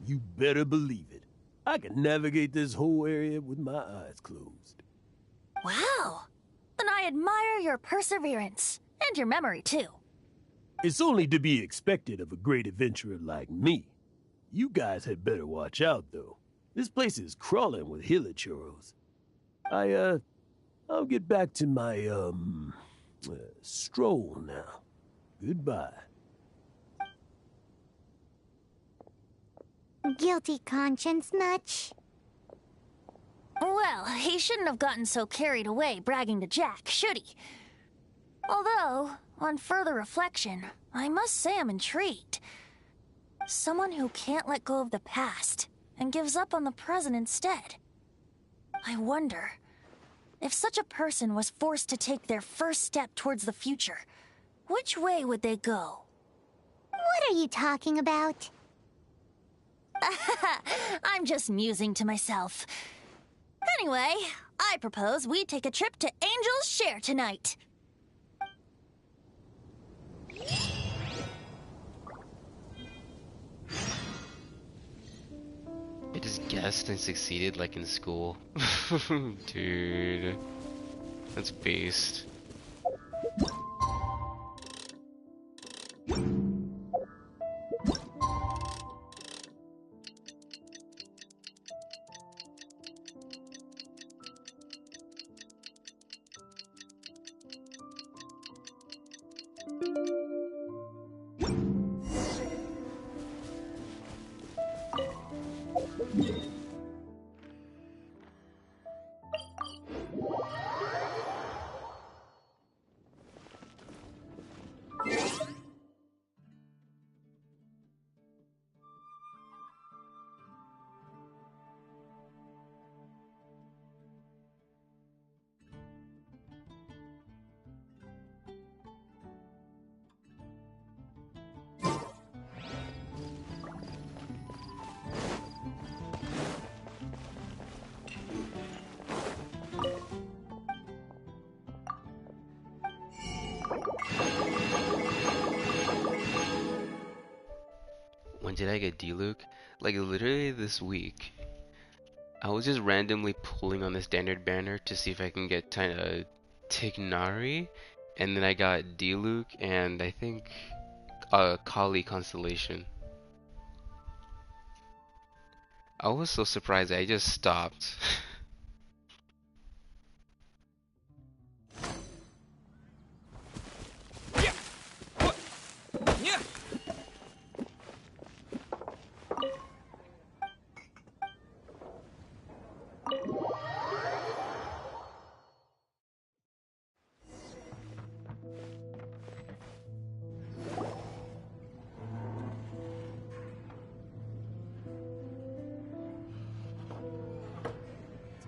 You better believe it. I can navigate this whole area with my eyes closed. Wow. Then I admire your perseverance. And your memory, too. It's only to be expected of a great adventurer like me. You guys had better watch out, though. This place is crawling with hilichurls. I'll get back to my, stroll now. Goodbye. Guilty conscience much? Well, he shouldn't have gotten so carried away bragging to Jack, should he? Although, on further reflection, I must say I'm intrigued. Someone who can't let go of the past and gives up on the present instead. I wonder, if such a person was forced to take their first step towards the future, which way would they go? What are you talking about? I'm just musing to myself. Anyway, I propose we take a trip to Angel's Share tonight. I just guessed and succeeded like in school. Dude. That's based. When did I get D-Luke? Like literally this week. I was just randomly pulling on the standard banner to see if I can get Tignari, and then I got D-Luke and I think Kali Constellation. I was so surprised I just stopped.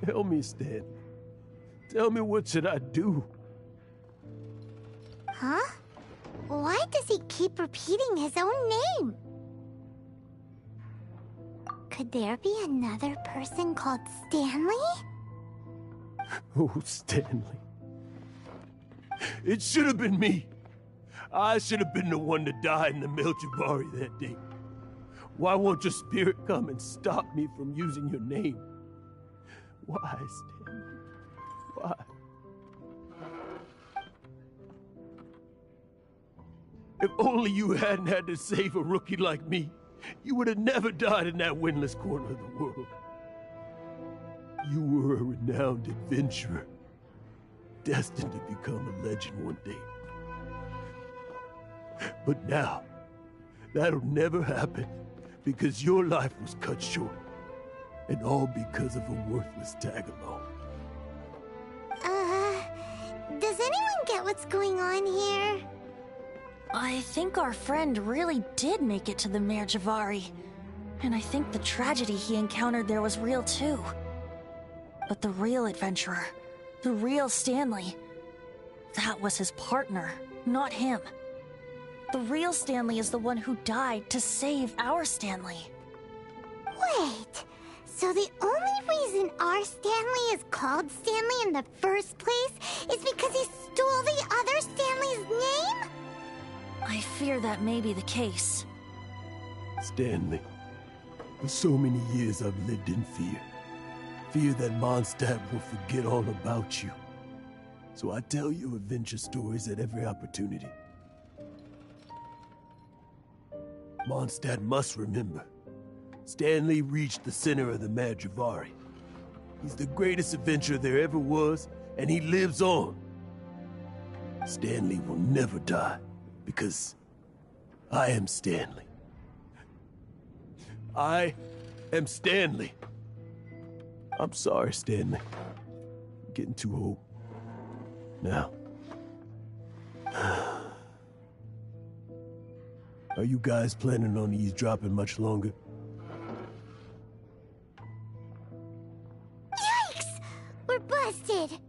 Tell me, Stan. Tell me, what should I do? Huh? Why does he keep repeating his own name? Could there be another person called Stanley? Oh, Stanley. It should have been me. I should have been the one to die in the Melchivari that day. Why won't your spirit come and stop me from using your name? Why, Stanley? Why? If only you hadn't had to save a rookie like me, you would have never died in that windless corner of the world. You were a renowned adventurer, destined to become a legend one day. But now, that'll never happen because your life was cut short, and all because of a worthless tag-along. Does anyone get what's going on here? I think our friend really did make it to the Merjavari. And I think the tragedy he encountered there was real too. But the real adventurer, the real Stanley, that was his partner, not him. The real Stanley is the one who died to save our Stanley. Wait, so the only reason our Stanley is called Stanley in the first place is because he stole the other Stanley's name? I fear that may be the case. Stanley, for so many years I've lived in fear. Fear that Mondstadt will forget all about you. So I tell you adventure stories at every opportunity. Mondstadt must remember. Stanley reached the center of the Merjavari. He's the greatest adventurer there ever was, and he lives on. Stanley will never die, because I am Stanley. I am Stanley. I'm sorry, Stanley. I'm getting too old. Now. Are you guys planning on eavesdropping much longer? Yikes! We're busted!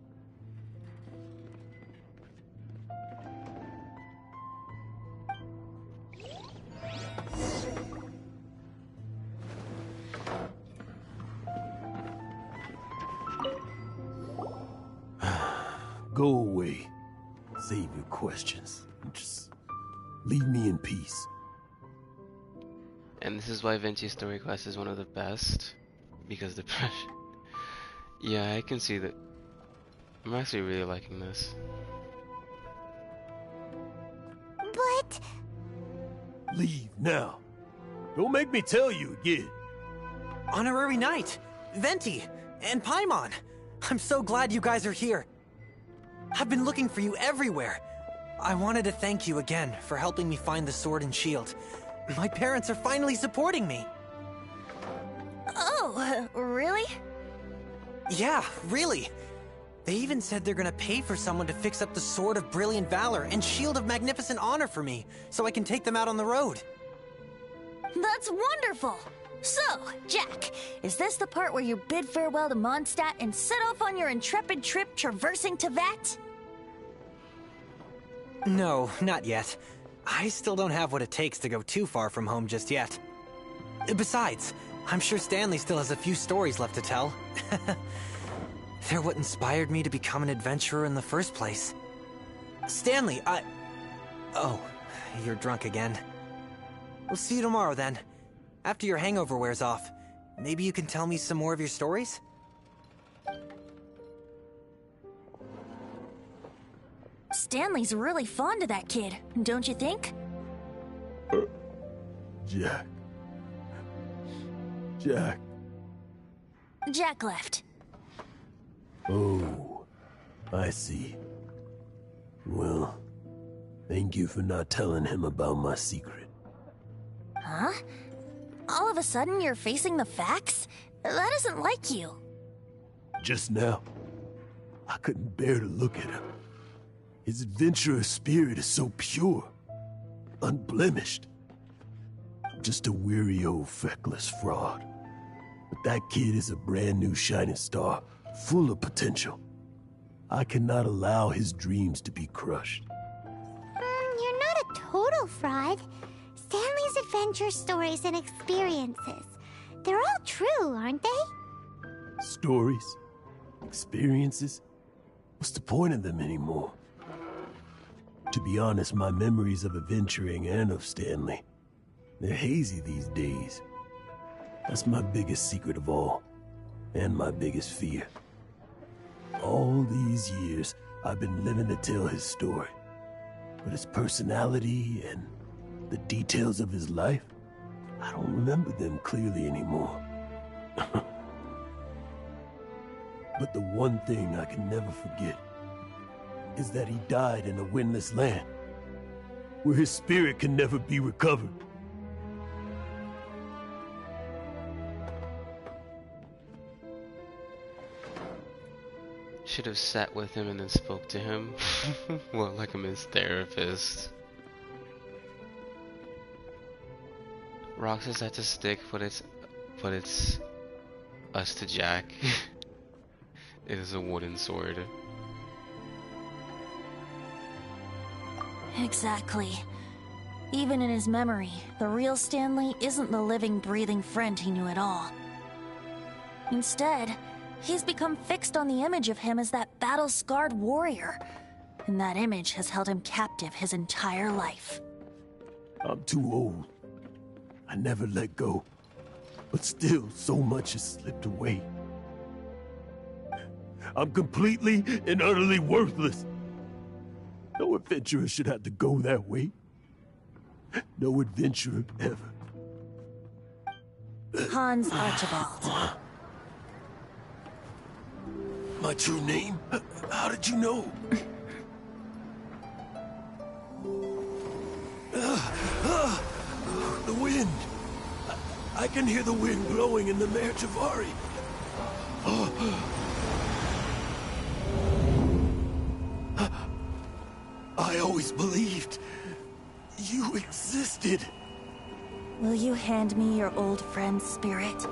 Go away. Save your questions. Just leave me in peace. And this is why Venti's story quest is one of the best, because the pressure. Yeah, I can see that. I'm actually really liking this. But... Leave now. Don't make me tell you again. Honorary Knight, Venti, and Paimon. I'm so glad you guys are here. I've been looking for you everywhere. I wanted to thank you again for helping me find the sword and shield. My parents are finally supporting me. Oh, really? Yeah, really. They even said they're gonna pay for someone to fix up the Sword of Brilliant Valor and Shield of Magnificent Honor for me, so I can take them out on the road. That's wonderful! So, Jack, is this the part where you bid farewell to Mondstadt and set off on your intrepid trip traversing Tevat? No, not yet. I still don't have what it takes to go too far from home just yet. Besides, I'm sure Stanley still has a few stories left to tell. They're what inspired me to become an adventurer in the first place. Stanley, Oh, you're drunk again. We'll see you tomorrow then. After your hangover wears off. Maybe you can tell me some more of your stories? Stanley's really fond of that kid, don't you think? Jack. Jack. Jack left. Oh, I see. Well, thank you for not telling him about my secret. Huh? All of a sudden you're facing the facts? That isn't like you. Just now, I couldn't bear to look at him. His adventurous spirit is so pure, unblemished. I'm just a weary old feckless fraud. But that kid is a brand new shining star, full of potential. I cannot allow his dreams to be crushed. You're not a total fraud. Stanley's adventure stories and experiences. They're all true, aren't they? Stories? Experiences? What's the point of them anymore? To be honest, my memories of adventuring and of Stanley, they're hazy these days. That's my biggest secret of all, and my biggest fear. All these years, I've been living to tell his story. But his personality and the details of his life, I don't remember them clearly anymore. But the one thing I can never forget is that he died in a windless land, where his spirit can never be recovered. Should have sat with him and then spoke to him. Well, like I'm his therapist. Roxas had to stick, but it's us to Jack. It is a wooden sword. Exactly. Even in his memory, the real Stanley isn't the living, breathing friend he knew at all. Instead, he's become fixed on the image of him as that battle-scarred warrior. And that image has held him captive his entire life. I'm too old. I never let go. But still, so much has slipped away. I'm completely and utterly worthless. No adventurer should have to go that way. No adventurer ever. Hans Archibald. My true name? How did you know? The wind. I can hear the wind blowing in the Mare Javari. I always believed you existed. Will you hand me your old friend's spirit?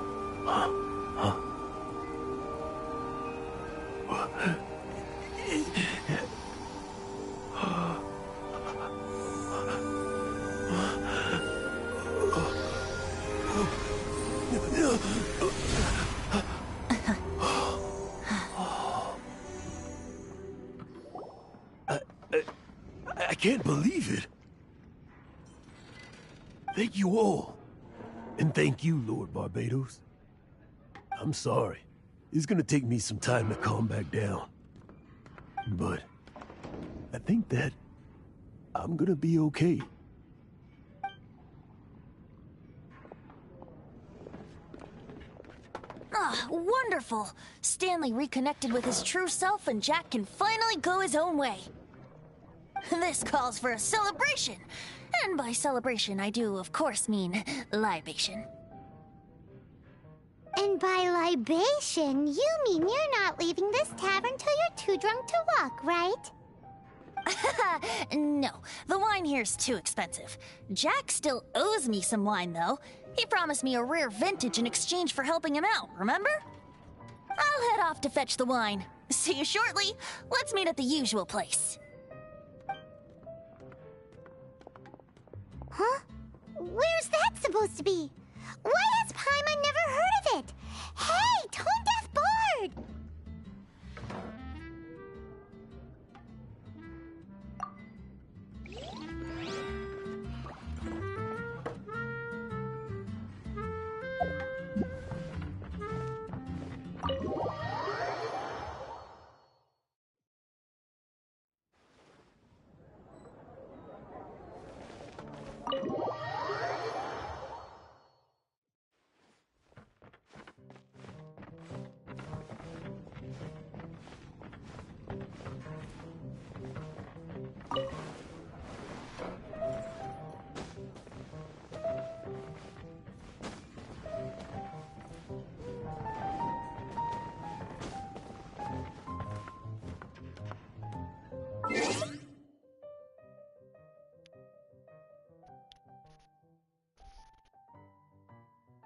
believe it. Thank you all. And thank you, Lord Barbados. I'm sorry. It's gonna take me some time to calm back down. But I think that I'm gonna be okay. Ah, wonderful! Stanley reconnected with his true self and Jack can finally go his own way. This calls for a celebration. And by celebration, I do, of course, mean libation. And by libation, you mean you're not leaving this tavern till you're too drunk to walk, right? No, the wine here's too expensive. Jack still owes me some wine, though. He promised me a rare vintage in exchange for helping him out, remember? I'll head off to fetch the wine. See you shortly. Let's meet at the usual place. Huh? Where's that supposed to be? Why has Paimon never heard of it? Hey, Tone Deaf Bard!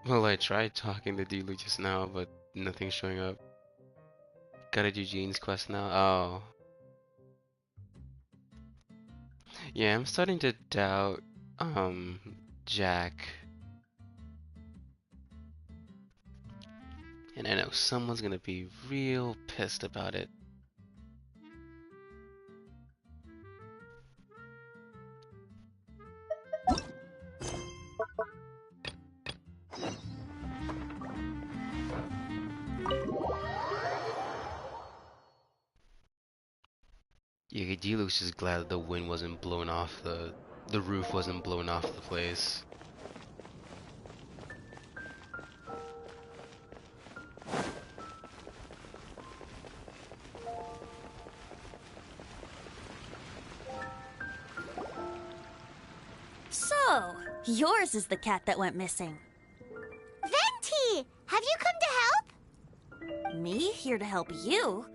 Well, I tried talking to Deluxe just now, but nothing's showing up. Gotta do Jean's quest now. Oh. Yeah, I'm starting to doubt, Jack. And I know someone's gonna be real pissed about it. Yeah, Deluxe is glad that the wind wasn't blown off the roof wasn't blown off the place. So, yours is the cat that went missing. Venti! Have you come to help? Me here to help you?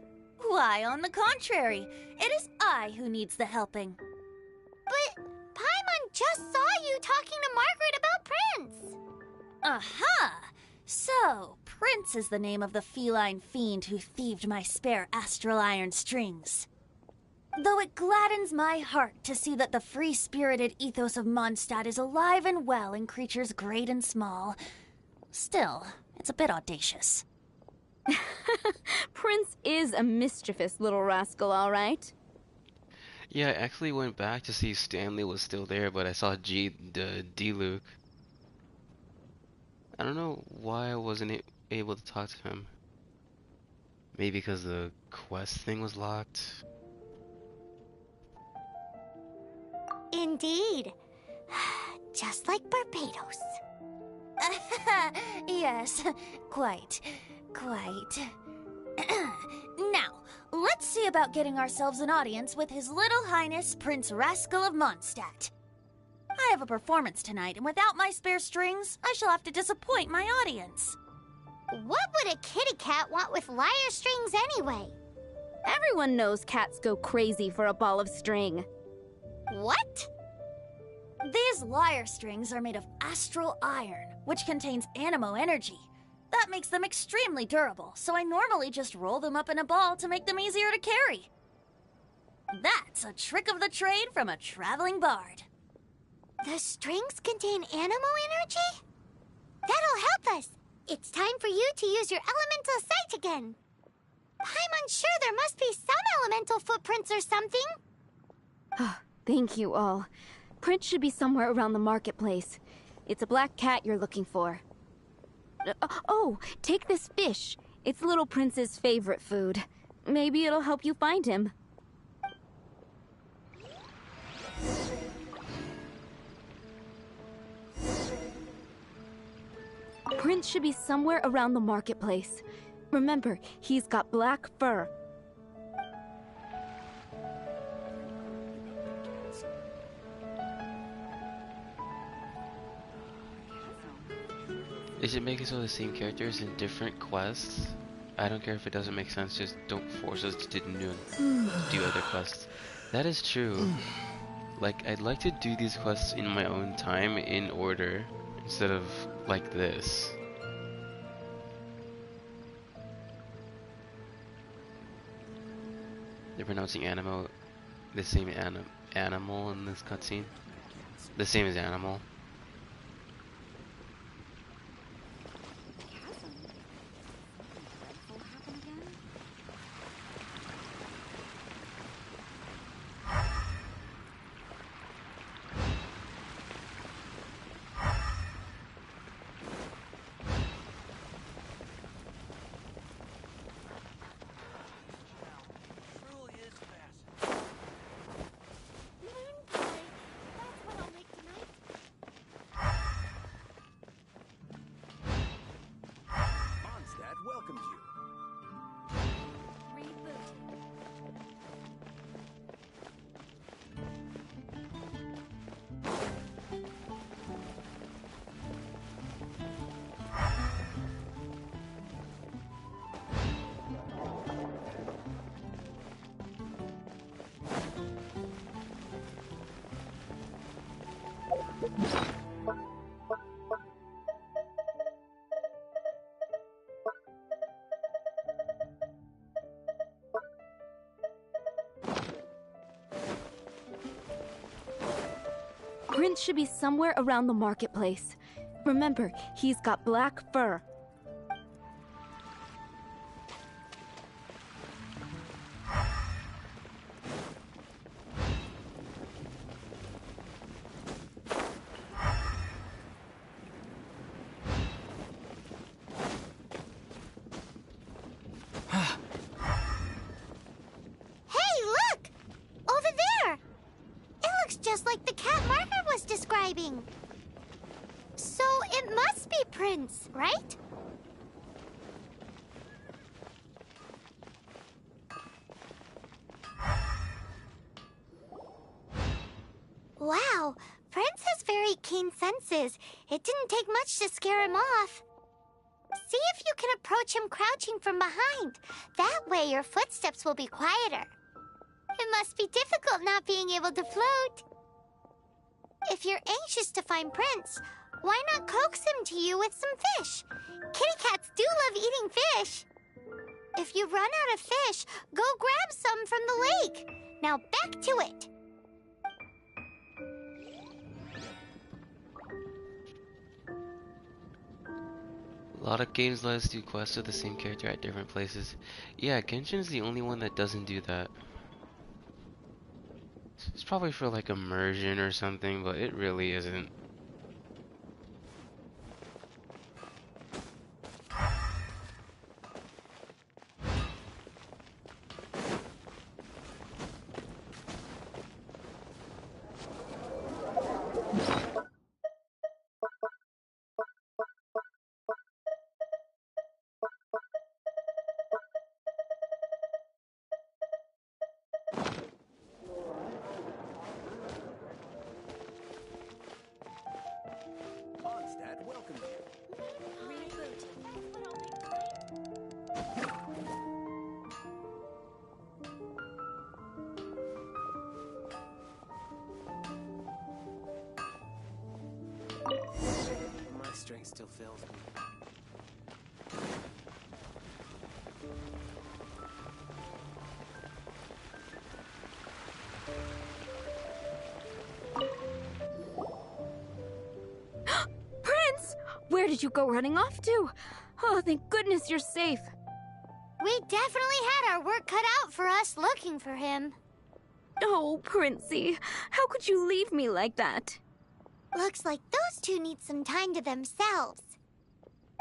Why, on the contrary, it is I who needs the helping. But Paimon just saw you talking to Margaret about Prince. Aha! So, Prince is the name of the feline fiend who thieved my spare astral iron strings. Though it gladdens my heart to see that the free-spirited ethos of Mondstadt is alive and well in creatures great and small, still, it's a bit audacious. Prince is a mischievous little rascal, all right. Yeah, I actually went back to see if Stanley was still there, but I saw D-Luke. I don't know why I wasn't able to talk to him. Maybe because the quest thing was locked. Indeed. Just like Barbados. Yes, quite. Now, let's see about getting ourselves an audience with His Little Highness Prince Rascal of Mondstadt. I have a performance tonight, and without my spare strings, I shall have to disappoint my audience. What would a kitty cat want with lyre strings anyway? Everyone knows cats go crazy for a ball of string. What? These lyre strings are made of astral iron, which contains animo energy. That makes them extremely durable, so I normally just roll them up in a ball to make them easier to carry. That's a trick of the trade from a traveling bard. The strings contain animo energy? That'll help us. It's time for you to use your elemental sight again. I'm unsure there must be some elemental footprints or something. Thank you all. Prince should be somewhere around the marketplace. It's a black cat you're looking for. Oh, take this fish. It's Little Prince's favorite food. Maybe it'll help you find him. Prince should be somewhere around the marketplace. Remember, he's got black fur. They should make it so the same characters in different quests. I don't care if it doesn't make sense, just don't force us to do other quests. That is true. Like, I'd like to do these quests in my own time, in order, instead of like this. They're pronouncing animal the same animal in this cutscene. The same as animal. Prince should be somewhere around the marketplace. Remember, he's got black fur. Just like the cat Margaret was describing. So it must be Prince, right? Wow, Prince has very keen senses. It didn't take much to scare him off. See if you can approach him crouching from behind. That way your footsteps will be quieter. It must be difficult not being able to float. If you're anxious to find Prince, why not coax him to you with some fish? Kitty cats do love eating fish. If you run out of fish, go grab some from the lake. Now back to it. A lot of games let us do quests with the same character at different places. Yeah, Genshin's the only one that doesn't do that. It's probably for like immersion or something, but it really isn't. Strength still fails me. Prince! Where did you go running off to? Oh, thank goodness you're safe. We definitely had our work cut out for us looking for him. Oh, Princey, how could you leave me like that? Looks like those two need some time to themselves.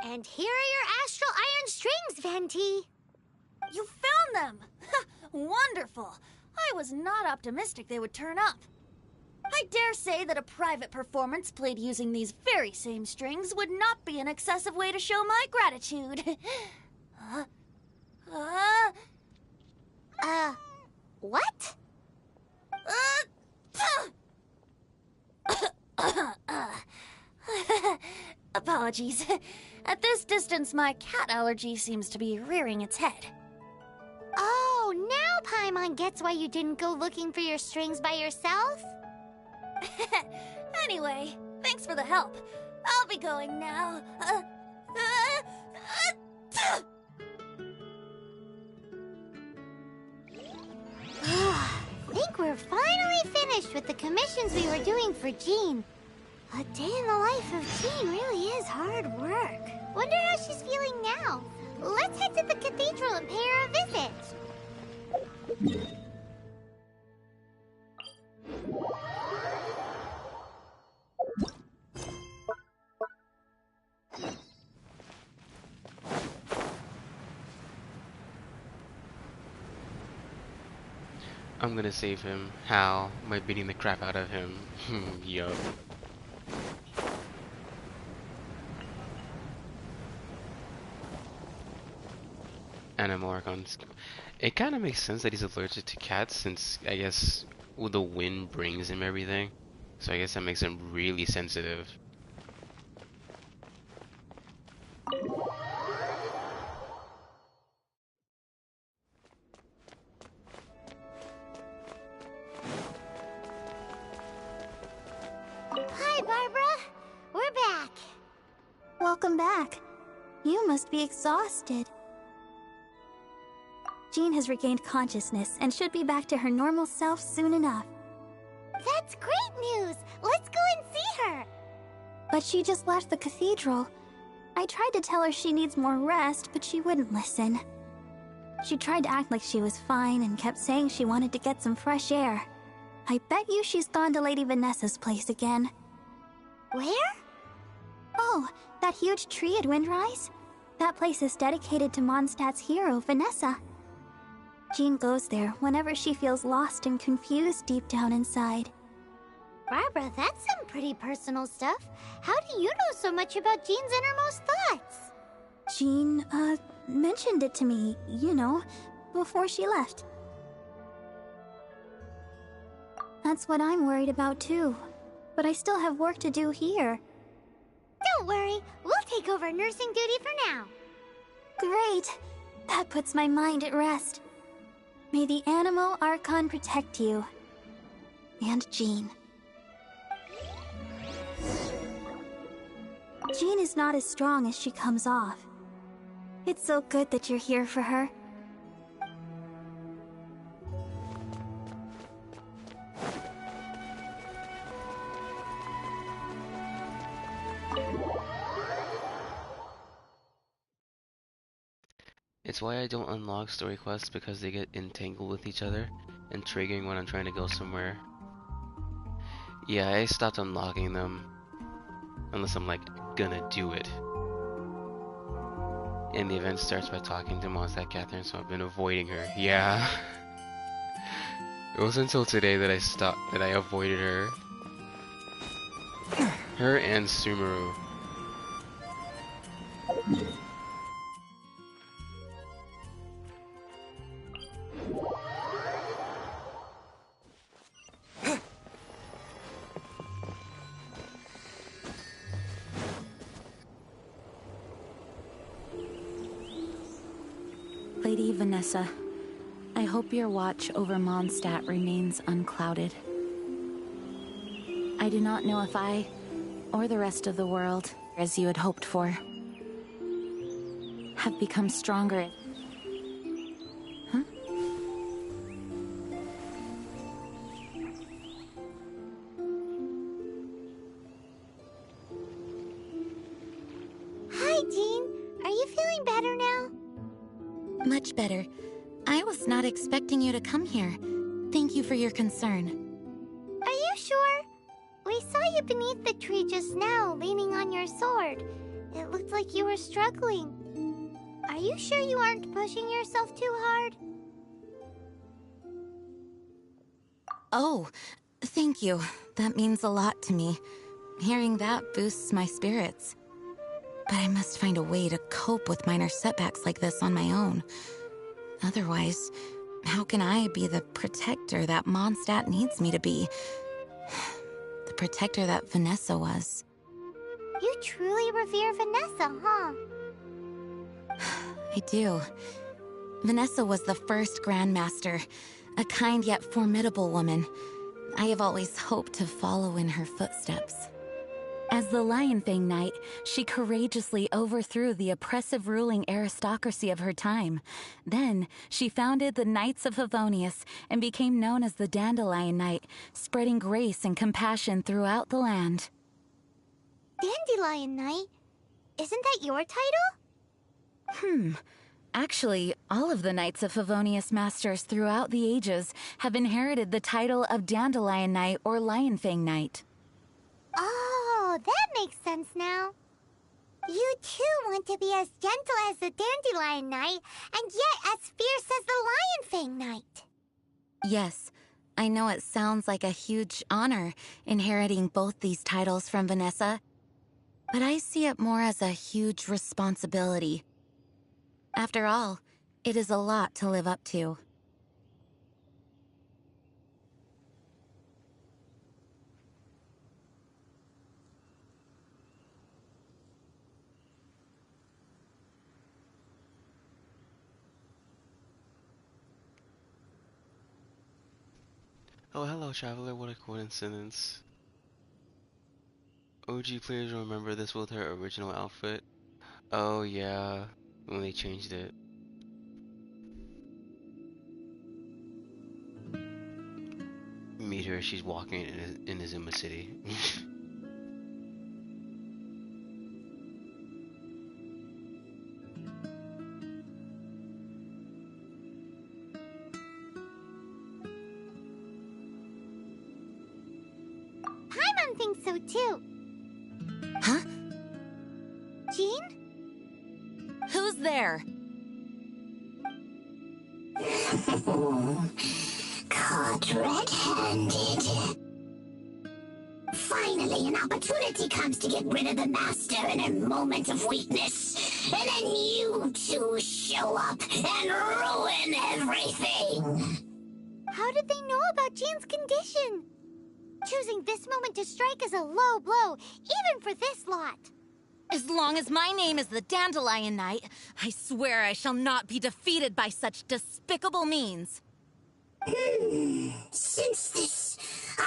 And here are your astral iron strings, Venti. You found them! Wonderful! I was not optimistic they would turn up. I dare say that a private performance played using these very same strings would not be an excessive way to show my gratitude. What? Apologies. At this distance, my cat allergy seems to be rearing its head. Oh, now Paimon gets why you didn't go looking for your strings by yourself? Anyway, thanks for the help. I'll be going now. I think we're finally finished with the commissions we were doing for Jean. A day in the life of Jean really is hard work. Wonder how she's feeling now. Let's head to the cathedral and pay her a visit. I'm gonna save him. How? By beating the crap out of him. Yup. Animal Archons. It kind of makes sense that he's allergic to cats, since I guess the wind brings him everything. So I guess that makes him really sensitive. Hi, Barbara. We're back. Welcome back. You must be exhausted. Jean has regained consciousness and should be back to her normal self soon enough. That's great news. Let's go and see her. But she just left the cathedral. I tried to tell her she needs more rest, but she wouldn't listen. She tried to act like she was fine and kept saying she wanted to get some fresh air. I bet you she's gone to Lady Vanessa's place again. Where? Oh, that huge tree at Windrise? That place is dedicated to Mondstadt's hero, Vanessa. Jean goes there whenever she feels lost and confused deep down inside. Barbara, that's some pretty personal stuff. How do you know so much about Jean's innermost thoughts? Jean, mentioned it to me, you know, before she left. That's what I'm worried about too. But I still have work to do here. Don't worry, we'll take over nursing duty for now. Great! That puts my mind at rest. May the Animal Archon protect you. And Jean. Jean is not as strong as she comes off. It's so good that you're here for her. It's why I don't unlock story quests, because they get entangled with each other and triggering when I'm trying to go somewhere. Yeah, I stopped unlocking them unless I'm like gonna do it. And the event starts by talking to Mondstadt Catherine, so I've been avoiding her. Yeah. It wasn't until today that I avoided her. Her and Sumeru. Lady Vanessa, I hope your watch over Mondstadt remains unclouded. I do not know if I, or the rest of the world, as you had hoped for, have become stronger. Huh? Hi, Jean. Are you feeling better now? Much better. I was not expecting you to come here. Thank you for your concern. Are you sure? We saw you beneath the tree just now, leaning on your sword. It looked like you were struggling. Are you sure you aren't pushing yourself too hard? Oh, thank you. That means a lot to me. Hearing that boosts my spirits. But I must find a way to cope with minor setbacks like this on my own. Otherwise, how can I be the protector that Mondstadt needs me to be? The protector that Vanessa was. You truly revere Vanessa, huh? I do. Vanessa was the first Grandmaster, a kind yet formidable woman. I have always hoped to follow in her footsteps. As the Lionfang Knight, she courageously overthrew the oppressive ruling aristocracy of her time. Then, she founded the Knights of Favonius and became known as the Dandelion Knight, spreading grace and compassion throughout the land. Dandelion Knight? Isn't that your title? Actually, all of the Knights of Favonius Masters throughout the ages have inherited the title of Dandelion Knight or Lionfang Knight. Oh, that makes sense now. You too want to be as gentle as the Dandelion Knight, and yet as fierce as the Lionfang Knight. Yes, I know it sounds like a huge honor, inheriting both these titles from Vanessa, but I see it more as a huge responsibility. After all, it is a lot to live up to. Oh, hello, Traveler. What a coincidence. OG players remember this with her original outfit. Oh, yeah, when they changed it. Meet her, she's walking in Izuma City. Paimon thinks so too. Huh? Jean? Who's there? Caught red-handed. Finally, an opportunity comes to get rid of the Master in a moment of weakness. And then you two show up and ruin everything. How did they know about Jean's condition? Choosing this moment to strike is a low blow, even for this lot. As long as my name is the Dandelion Knight, I swear I shall not be defeated by such despicable means. Since this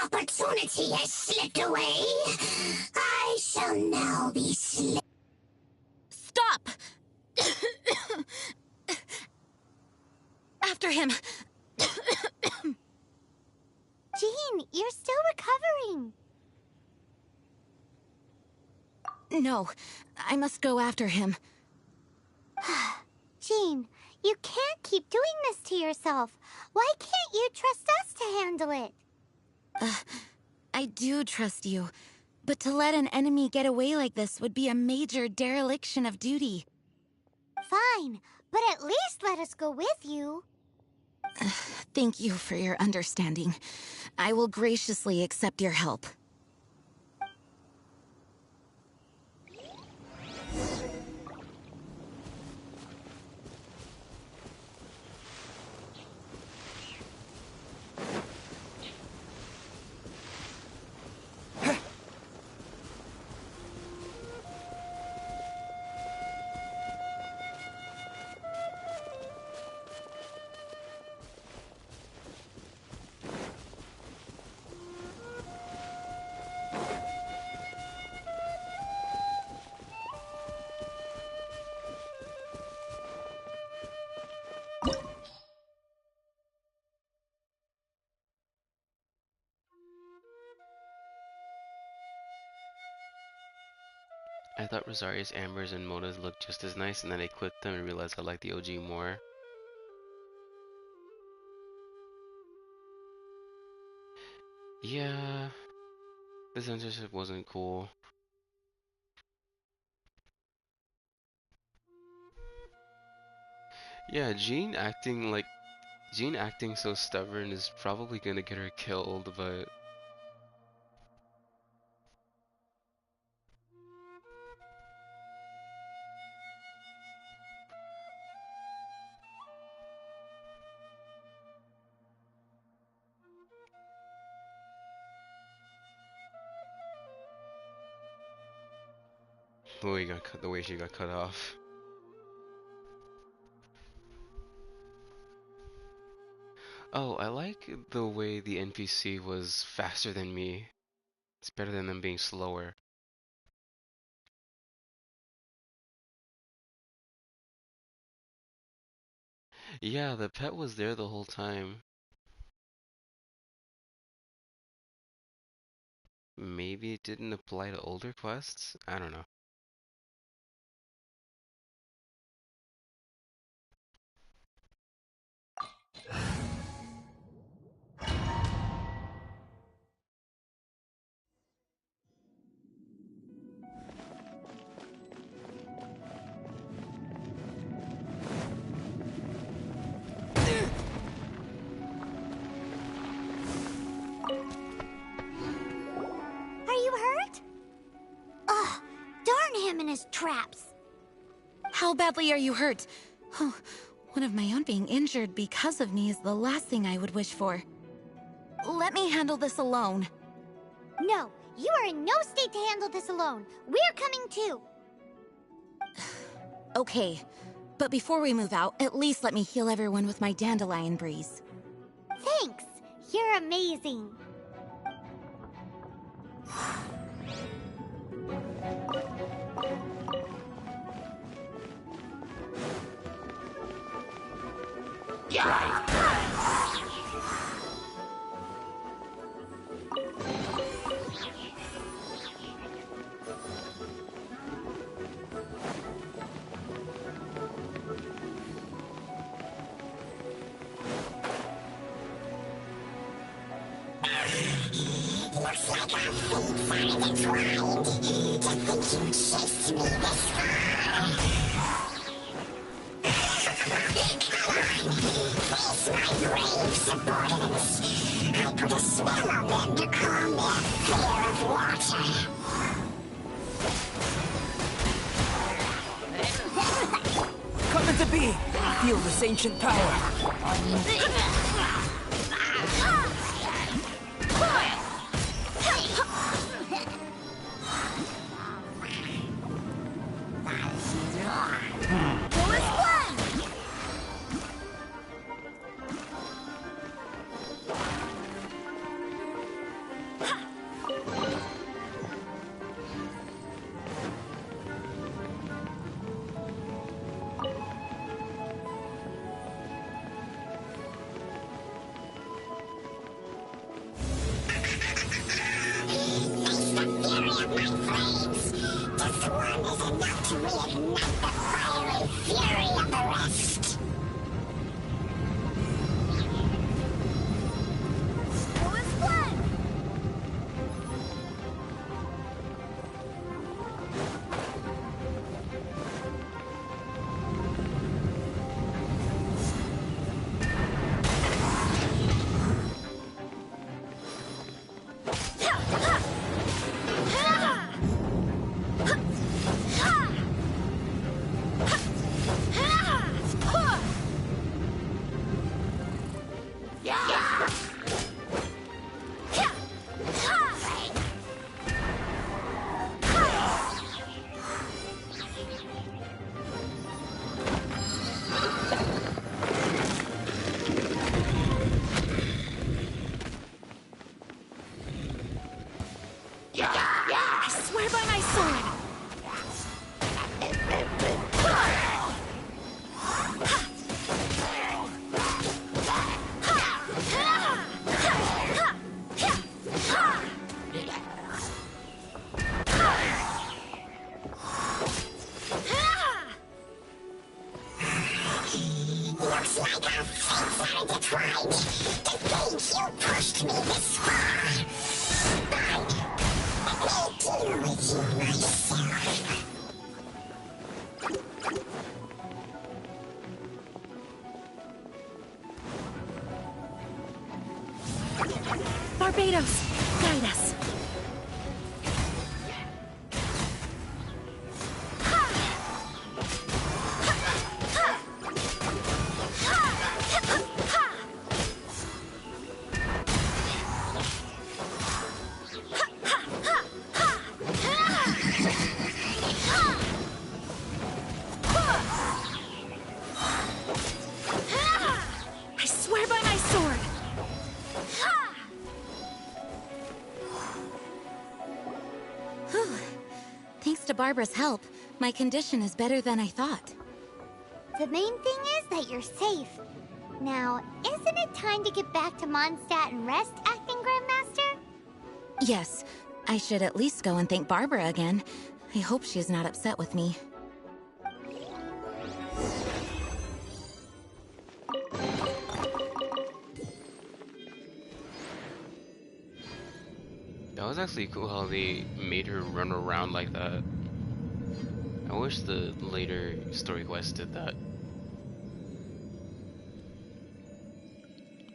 opportunity has slipped away, I shall now be Stop! After him! Jean, you're still recovering. No, I must go after him. Jean, you can't keep doing this to yourself. Why can't you trust us to handle it? I do trust you, but to let an enemy get away like this would be a major dereliction of duty. Fine, but at least let us go with you. Thank you for your understanding. I will graciously accept your help. I thought Rosaria's Ambers and Modas looked just as nice, and then I clicked them and realized I like the OG more. Yeah, the censorship wasn't cool. Yeah, Jean acting so stubborn is probably gonna get her killed, but the way she got cut off. Oh, I like the way the NPC was faster than me. It's better than them being slower. Yeah, the pet was there the whole time. Maybe it didn't apply to older quests? I don't know. Are you hurt? Ugh, darn him and his traps. How badly are you hurt? Oh, one of my own being injured because of me is the last thing I would wish for. Let me handle this alone. No, you are in no state to handle this alone. We're coming too. Okay, but before we move out, at least let me heal everyone with my dandelion breeze. Thanks. You're amazing. Looks like our fate finally entwined. To think you chased me this far. Face my grave, subordinates. I put a spell on them to calm their fear of water. Come into being! Feel this ancient power! Looks like our fates are fight to think you pushed me this far. But let me deal with you myself. Barbados, guide us. I swear by my sword. Whew. Thanks to Barbara's help, my condition is better than I thought. The main thing is that you're safe. Now, isn't it time to get back to Mondstadt and rest, Acting Grandmaster? Yes, I should at least go and thank Barbara again. I hope she's not upset with me. That was actually cool how they made her run around like that. I wish the later story quest did that.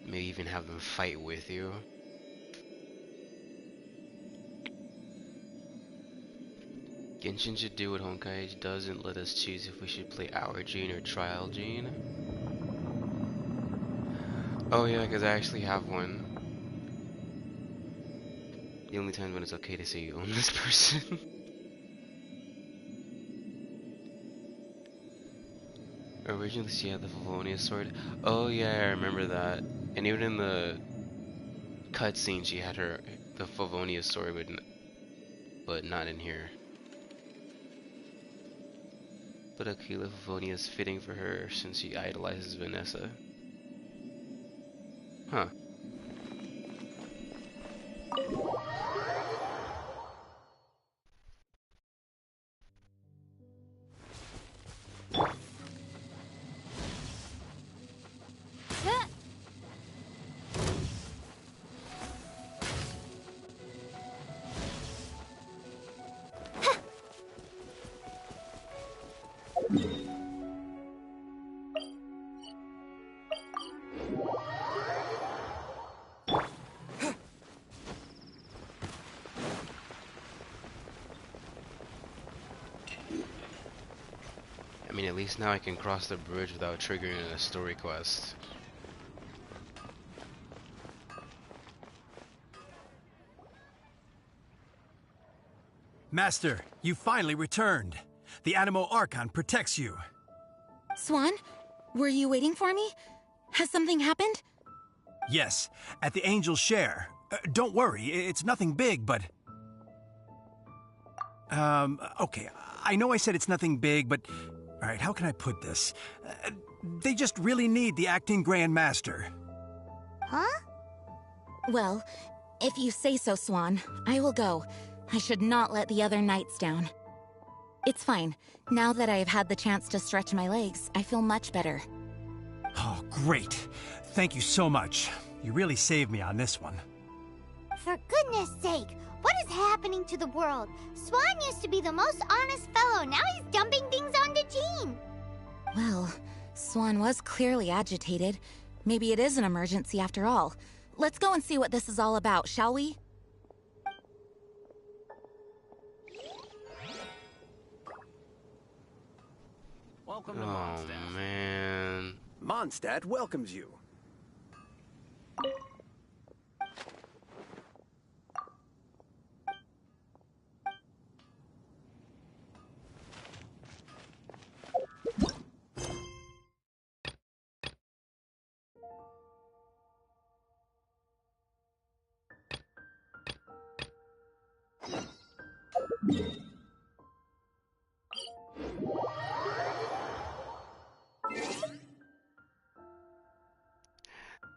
Maybe even have them fight with you. Genshin should do what Honkai does and let us choose if we should play our Gene or Trial Gene. Oh yeah, because I actually have one. The only time when it's okay to say you own this person. Originally she had the Favonius sword. Oh yeah, I remember that. And even in the cutscene she had the Favonius sword, but not in here. But Aquila Favonius fitting for her since she idolizes Vanessa. Huh. I mean, at least now I can cross the bridge without triggering a story quest. Master, you finally returned. The Animo Archon protects you. Swan, were you waiting for me? Has something happened? Yes, at the Angel's Share. Don't worry, it's nothing big, but... okay, I know I said it's nothing big, but... Alright, how can I put this? They just really need the Acting Grand Master. Huh? Well, if you say so, Swan, I will go. I should not let the other knights down. It's fine. Now that I have had the chance to stretch my legs, I feel much better. Oh, great. Thank you so much. You really saved me on this one. For goodness sake, what is happening to the world? Swan used to be the most honest fellow, now he's dumping things onto Jean. Well, Swan was clearly agitated. Maybe it is an emergency after all. Let's go and see what this is all about, shall we? Welcome to Mondstadt. Oh man. Mondstadt welcomes you.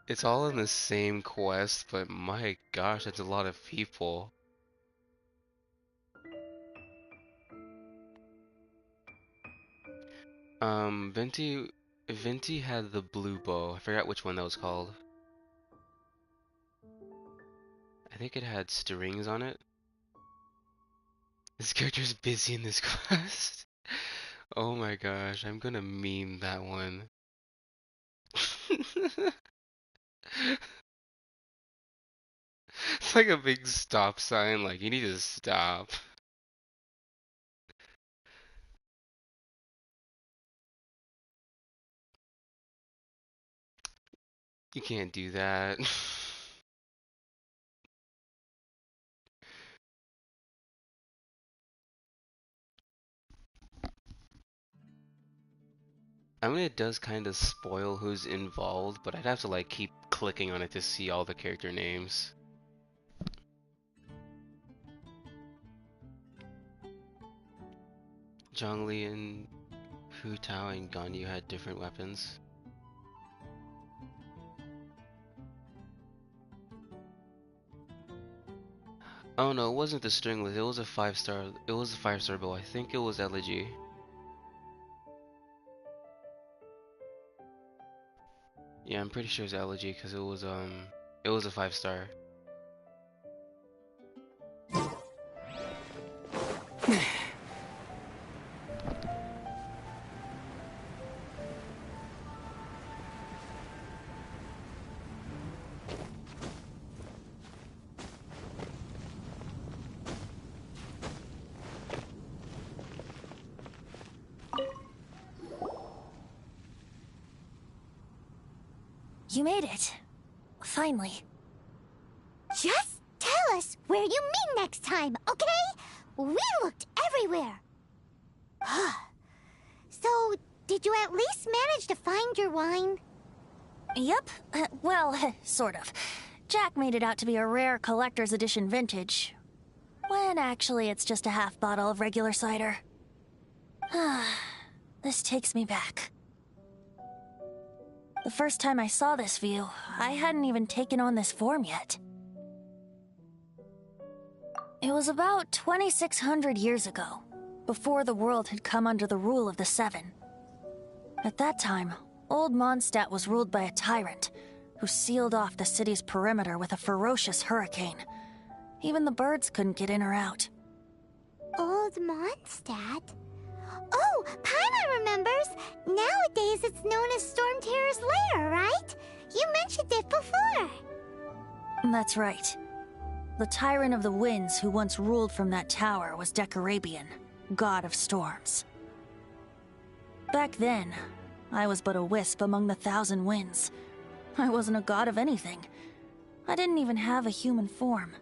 It's all in the same quest, but my gosh, that's a lot of people. Venti Venti had the blue bow. I forgot which one that was called. I think it had strings on it. This character's busy in this quest. Oh my gosh, I'm gonna meme that one. It's like a big stop sign, like you need to stop. You can't do that. I mean, it does kind of spoil who's involved, but I'd have to like keep clicking on it to see all the character names. Zhongli and Hu Tao and Ganyu had different weapons. Oh no, it wasn't the stringless. It was a 5-star. It was a 5-star bow. I think it was Elegy. Yeah, I'm pretty sure it's Elegy because it was a 5-star. You made it. Finally. Just tell us where you meet next time, okay? We looked everywhere. So, did you at least manage to find your wine? Yep. Well, sort of. Jack made it out to be a rare collector's edition vintage, when actually it's just a half bottle of regular cider. This takes me back. The first time I saw this view, I hadn't even taken on this form yet. It was about 2,600 years ago, before the world had come under the rule of the Seven. At that time, Old Mondstadt was ruled by a tyrant, who sealed off the city's perimeter with a ferocious hurricane. Even the birds couldn't get in or out. Old Mondstadt? Oh, Paimon remembers! Nowadays it's known as Storm Terror's lair, right? You mentioned it before. That's right. The Tyrant of the Winds who once ruled from that tower was Decarabian, god of storms. Back then, I was but a wisp among the 1,000 winds. I wasn't a god of anything. I didn't even have a human form.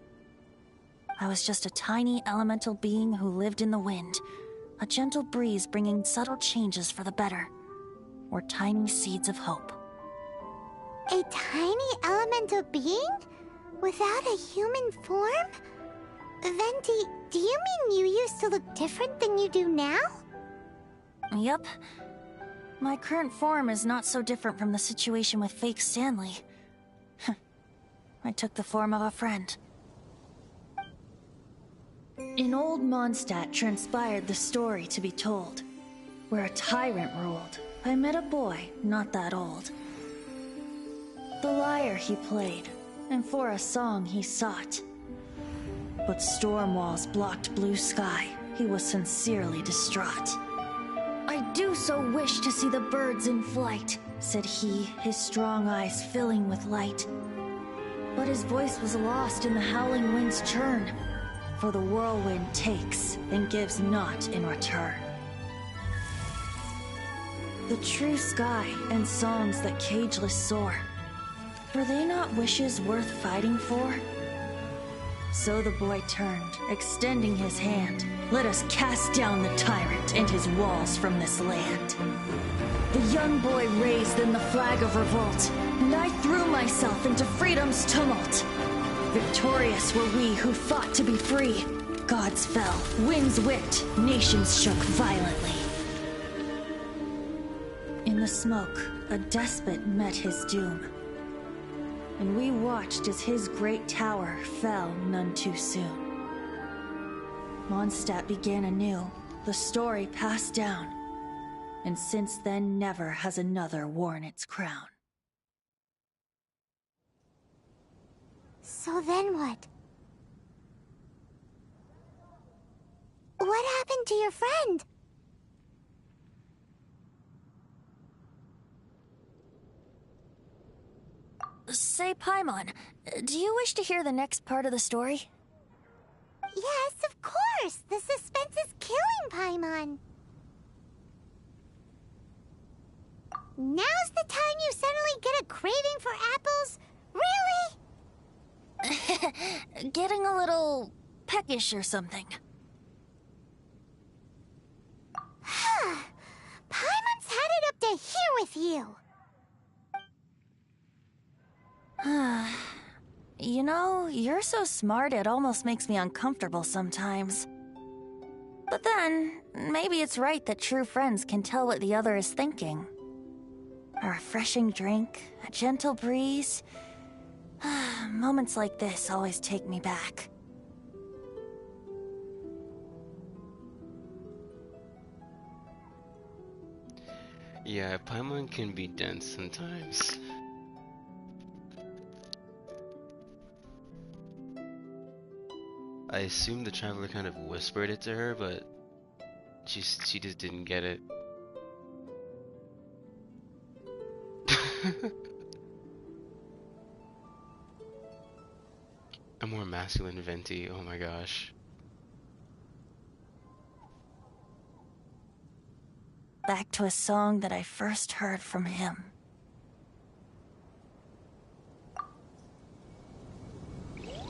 I was just a tiny elemental being who lived in the wind, a gentle breeze bringing subtle changes for the better, or tiny seeds of hope. A tiny elemental being? Without a human form? Venti, do you mean you used to look different than you do now? Yup. My current form is not so different from the situation with fake Stanley. I took the form of a friend. In Old Mondstadt transpired the story to be told. Where a tyrant ruled, I met a boy not that old. The lyre he played, and for a song he sought. But storm walls blocked blue sky, he was sincerely distraught. I do so wish to see the birds in flight, said he, his strong eyes filling with light. But his voice was lost in the howling wind's churn, for the whirlwind takes and gives not in return. The true sky and songs that cageless soar, were they not wishes worth fighting for? So the boy turned, extending his hand. Let us cast down the tyrant and his walls from this land. The young boy raised then the flag of revolt, and I threw myself into freedom's tumult. Victorious were we who fought to be free. Gods fell, winds whipped, nations shook violently. In the smoke, a despot met his doom. And we watched as his great tower fell none too soon. Mondstadt began anew, the story passed down. And since then, never has another worn its crown. So then what? What happened to your friend? Say, Paimon, do you wish to hear the next part of the story? Yes, of course! The suspense is killing Paimon! Now's the time you suddenly get a craving for apples? Really? Getting a little peckish or something. Paimon's had it up to here with you! You know, you're so smart it almost makes me uncomfortable sometimes. But then, maybe it's right that true friends can tell what the other is thinking. A refreshing drink, a gentle breeze. Moments like this always take me back. Yeah, Paimon can be dense sometimes. I assume the traveler kind of whispered it to her, but she just didn't get it. A more masculine Venti, oh my gosh. Back to a song that I first heard from him.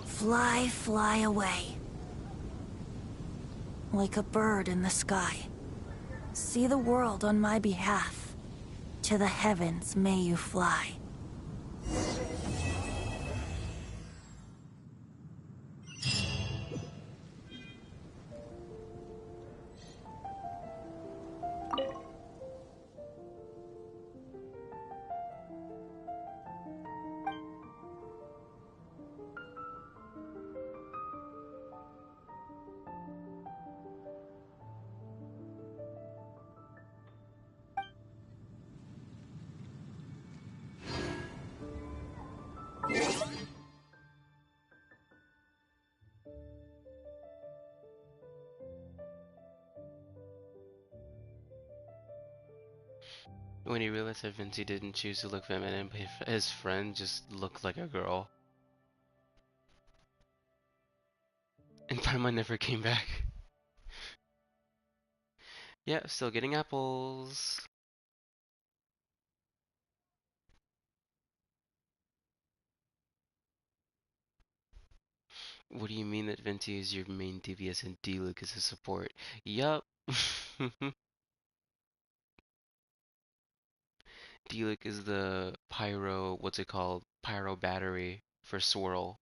Fly, fly away. Like a bird in the sky. See the world on my behalf. To the heavens may you fly. When he realized that Venti didn't choose to look feminine, but his friend just looked like a girl. And Paimon never came back. Yeah, still getting apples. What do you mean that Venti is your main DPS and D-Luke is a support? Yup. D-Luke is the pyro, what's it called? Pyro battery for Swirl.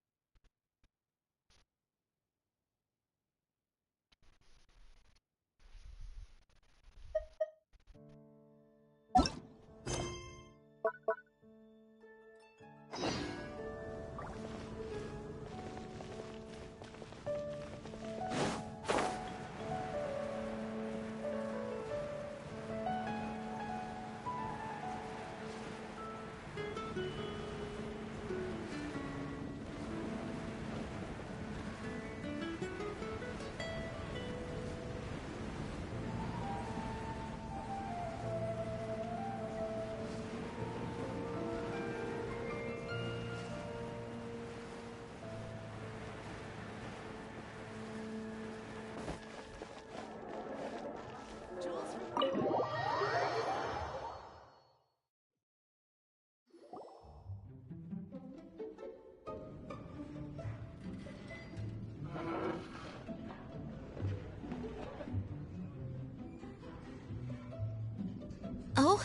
Oh,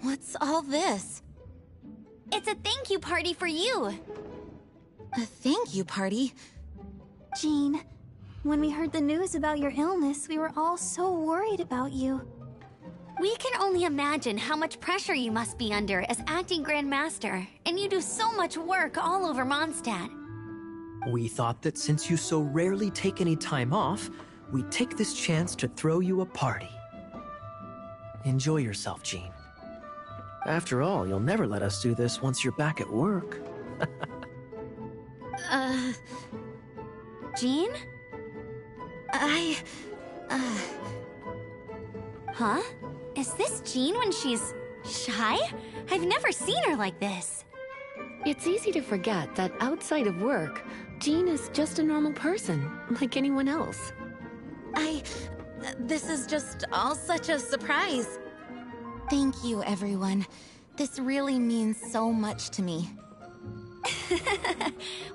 what's all this? It's a thank you party for you. A thank you party? Jean, when we heard the news about your illness, we were all so worried about you. We can only imagine how much pressure you must be under as acting Grand Master, and you do so much work all over Mondstadt. We thought that since you so rarely take any time off, we'd take this chance to throw you a party. Enjoy yourself, Jean. After all, you'll never let us do this once you're back at work. Jean? Huh? Is this Jean when she's shy? I've never seen her like this. It's easy to forget that outside of work, Jean is just a normal person, like anyone else. This is just all such a surprise. Thank you, everyone. This really means so much to me.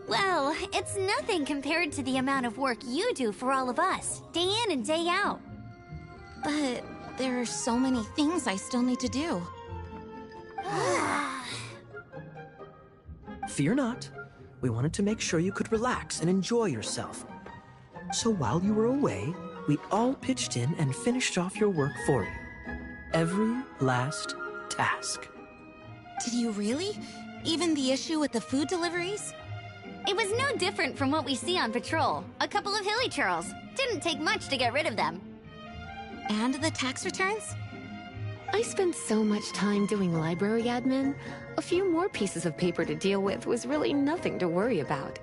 Well, it's nothing compared to the amount of work you do for all of us, day in and day out. But there are so many things I still need to do. Fear not. We wanted to make sure you could relax and enjoy yourself. So while you were away, we all pitched in and finished off your work for you. Every last task. Did you really? Even the issue with the food deliveries? It was no different from what we see on patrol. A couple of hilly churls. Didn't take much to get rid of them. And the tax returns? I spent so much time doing library admin. A few more pieces of paper to deal with was really nothing to worry about.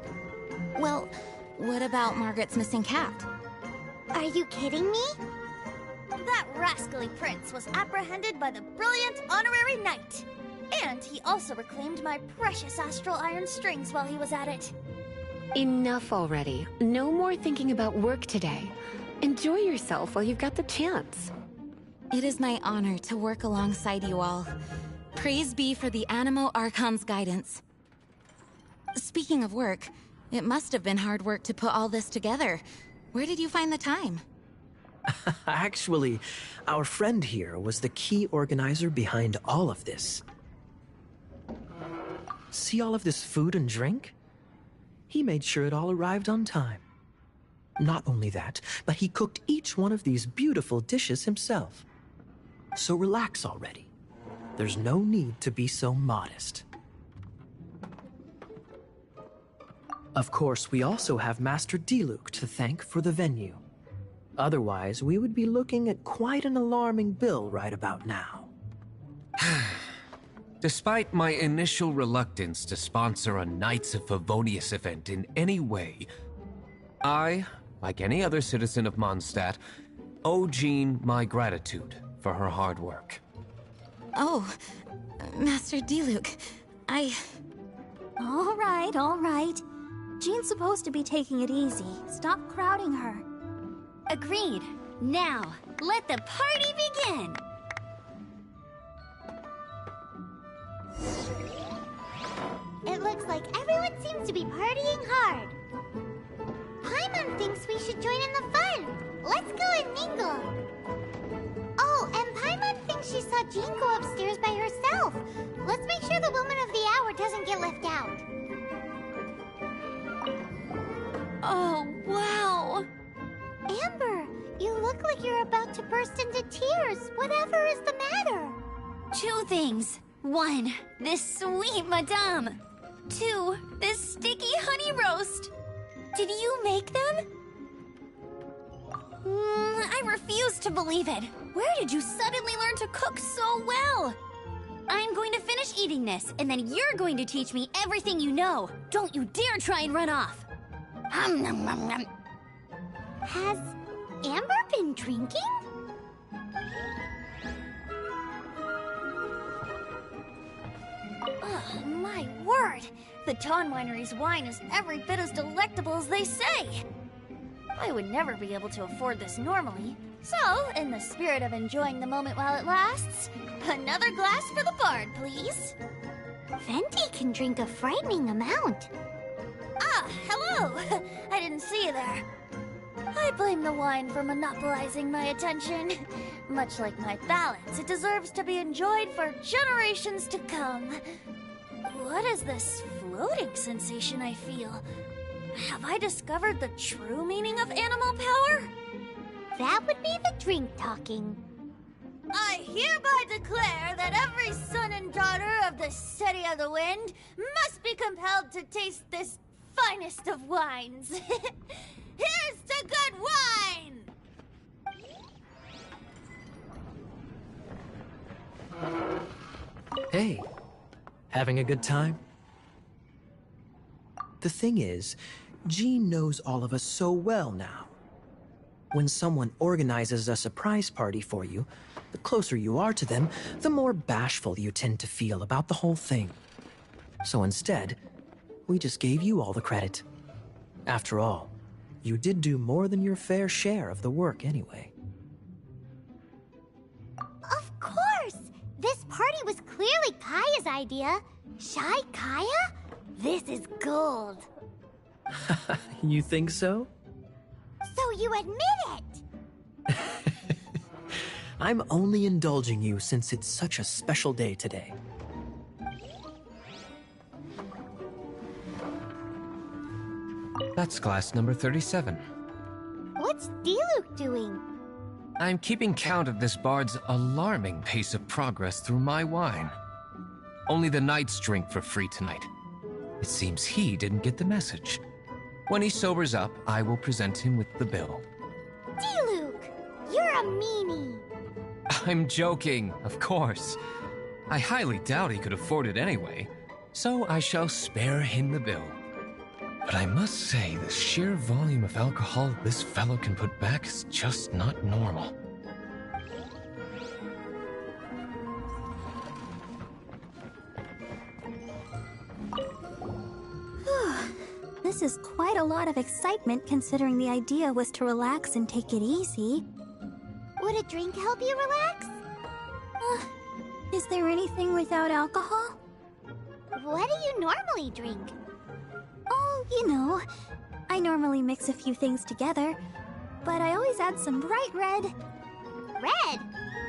Well, what about Margaret's missing cat? Are you kidding me? That rascally prince was apprehended by the brilliant honorary knight. And he also reclaimed my precious astral iron strings while he was at it. Enough already. No more thinking about work today. Enjoy yourself while you've got the chance. It is my honor to work alongside you all. Praise be for the Animo Archon's guidance. Speaking of work, it must have been hard work to put all this together. Where did you find the time? Actually, our friend here was the key organizer behind all of this. See all of this food and drink? He made sure it all arrived on time. Not only that, but he cooked each one of these beautiful dishes himself. So relax already. There's no need to be so modest. Of course, we also have Master Diluc to thank for the venue. Otherwise, we would be looking at quite an alarming bill right about now. Despite my initial reluctance to sponsor a Knights of Favonius event in any way, I, like any other citizen of Mondstadt, owe Jean my gratitude for her hard work. Oh, Master Diluc, All right. Jean's supposed to be taking it easy. Stop crowding her. Agreed. Now, let the party begin! It looks like everyone seems to be partying hard. Paimon thinks we should join in the fun. Let's go and mingle. Oh, and Paimon thinks she saw Jean go upstairs by herself. Let's make sure the woman of the hour doesn't get left out. Oh, wow! Amber, you look like you're about to burst into tears. Whatever is the matter? 2 things. 1, this sweet madame. 2, this sticky honey roast. Did you make them? I refuse to believe it. Where did you suddenly learn to cook so well? I'm going to finish eating this, and then you're going to teach me everything you know. Don't you dare try and run off. Has Amber been drinking? Oh, my word! The Ton Winery's wine is every bit as delectable as they say. I would never be able to afford this normally. So, in the spirit of enjoying the moment while it lasts, another glass for the bard, please. Venti can drink a frightening amount. Ah, hello! I didn't see you there. I blame the wine for monopolizing my attention. Much like my balance, it deserves to be enjoyed for generations to come. What is this floating sensation I feel? Have I discovered the true meaning of animal power? That would be the drink talking. I hereby declare that every son and daughter of the City of the Wind must be compelled to taste this finest of wines. Here's to good wine! Hey, having a good time? The thing is, Jean knows all of us so well now. When someone organizes a surprise party for you, the closer you are to them, the more bashful you tend to feel about the whole thing. So instead, we just gave you all the credit. After all, you did do more than your fair share of the work anyway. Of course! This party was clearly Kaya's idea. Shy Kaya? This is gold. You think so? So you admit it! I'm only indulging you since it's such a special day today. That's class number 37. What's Diluc doing? I'm keeping count of this bard's alarming pace of progress through my wine. Only the knights drink for free tonight. It seems he didn't get the message. When he sobers up, I will present him with the bill. Diluc, you're a meanie. I'm joking, of course. I highly doubt he could afford it anyway, so I shall spare him the bill. But I must say, the sheer volume of alcohol this fellow can put back is just not normal. This is quite a lot of excitement considering the idea was to relax and take it easy. Would a drink help you relax? Is there anything without alcohol? What do you normally drink? Oh, you know, I normally mix a few things together, but I always add some bright red. Red?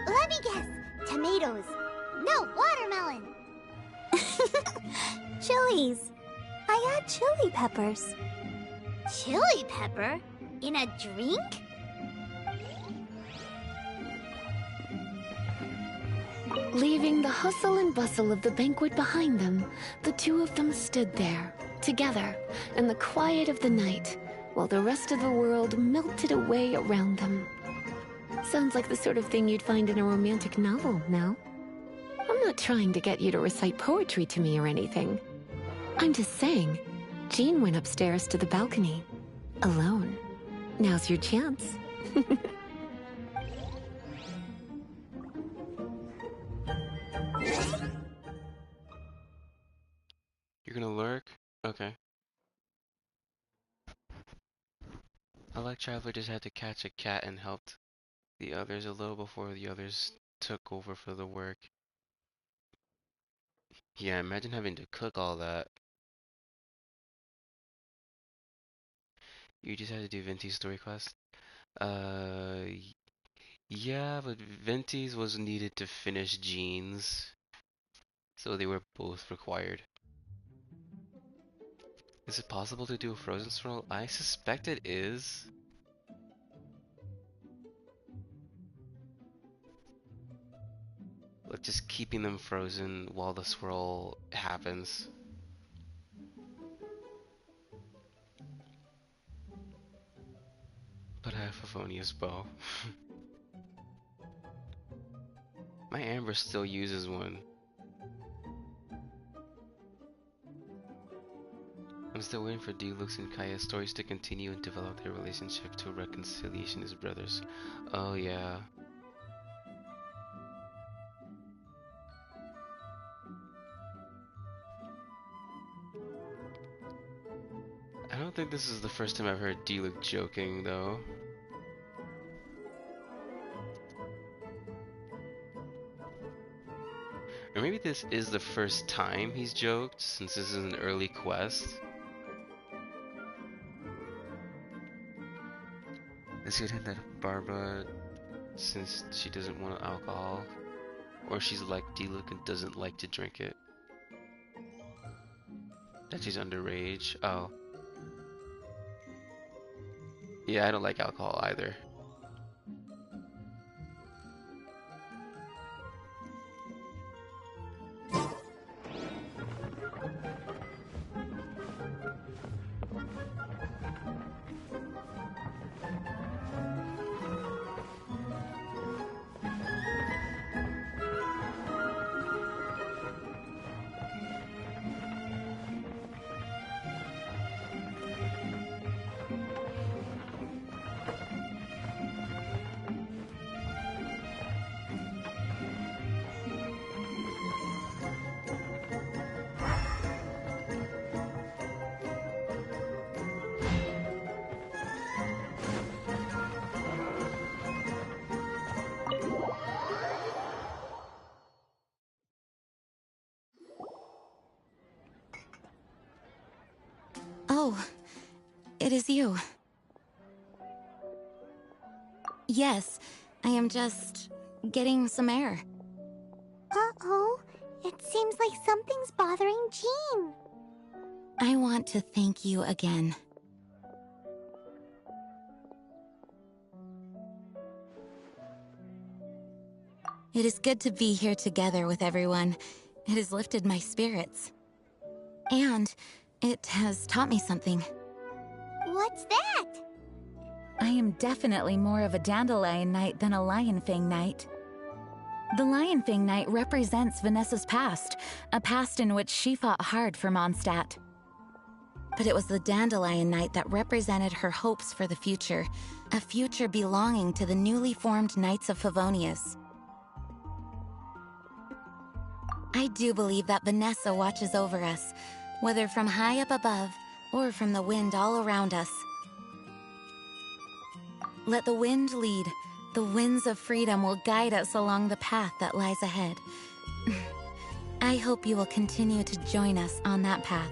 Let me guess. Tomatoes. No, watermelon. Chilies. I add chili peppers. Chili pepper? In a drink? Leaving the hustle and bustle of the banquet behind them, the two of them stood there, together, in the quiet of the night, while the rest of the world melted away around them. Sounds like the sort of thing you'd find in a romantic novel, no? I'm not trying to get you to recite poetry to me or anything. I'm just saying, Jean went upstairs to the balcony, alone. Now's your chance. You're gonna lurk? Okay. I like Traveler just had to catch a cat and helped the others a little before the others took over for the work. Yeah, imagine having to cook all that. You just had to do Venti's story quest? Yeah, but Venti's was needed to finish Jean's, so they were both required. Is it possible to do a frozen swirl? I suspect it is. But just keeping them frozen while the swirl happens. But I have Favonia's bow. My Amber still uses one. I'm still waiting for Diluc's and Kaya's stories to continue and develop their relationship to reconciliation as brothers. Oh yeah. I don't think this is the first time I've heard Diluc joking though. Or maybe this is the first time he's joked, since this is an early quest. This could hint that Barbara, since she doesn't want alcohol, or she's like Diluc and doesn't like to drink it. That she's underage. Oh. Yeah, I don't like alcohol either. Oh, it is you. Yes, I am just getting some air. Uh-oh. It seems like something's bothering Jean. I want to thank you again. It is good to be here together with everyone. It has lifted my spirits. And it has taught me something. What's that? I am definitely more of a Dandelion Knight than a Lionfang Knight. The Lionfang Knight represents Vanessa's past, a past in which she fought hard for Mondstadt. But it was the Dandelion Knight that represented her hopes for the future, a future belonging to the newly formed Knights of Favonius. I do believe that Vanessa watches over us, whether from high up above or from the wind all around us. Let the wind lead. The winds of freedom will guide us along the path that lies ahead. I hope you will continue to join us on that path.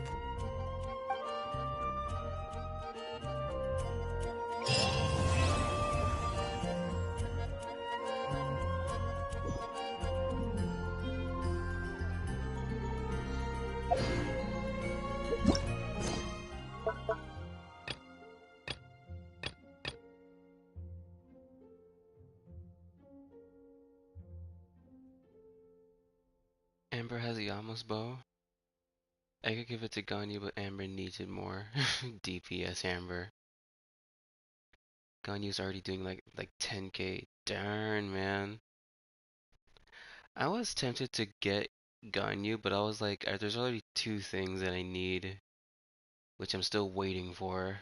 Amber has the Amos bow. I could give it to Ganyu, but Amber needs it more. DPS Amber. Ganyu's already doing like 10k. Darn, man. I was tempted to get Ganyu, but I was like, there's already two things that I need, which I'm still waiting for.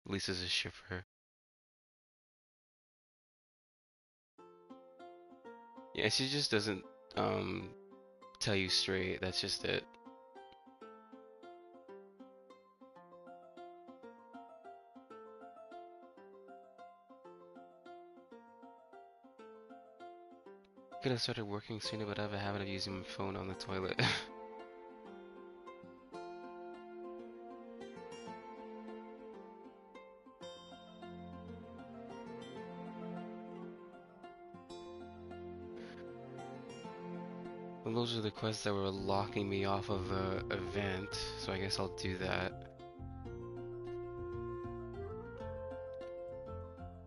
Lisa's a shipper. Yeah, she just doesn't tell you straight. That's just it. Could have started working sooner, but I have a habit of using my phone on the toilet. Well, those are the quests that were locking me off of the event, so I guess I'll do that.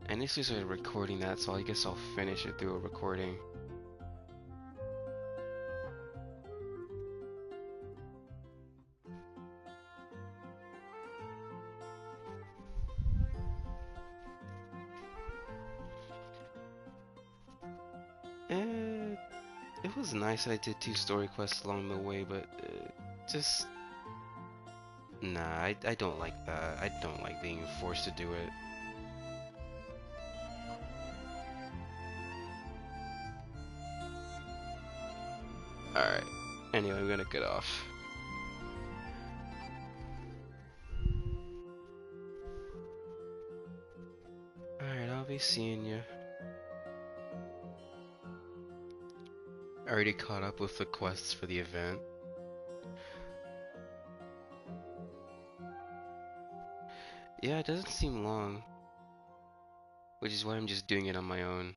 I initially started recording that, so I guess I'll finish it through a recording. It was nice that I did 2 story quests along the way, but just... Nah, I don't like that. I don't like being forced to do it. Alright, anyway, I'm gonna get off. Alright, I'll be seeing you. I already caught up with the quests for the event. Yeah, it doesn't seem long, which is why I'm just doing it on my own.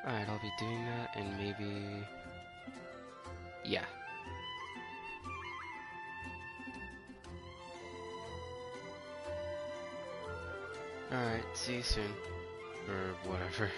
Alright, I'll be doing that, and maybe... yeah. Alright, see you soon. Or whatever.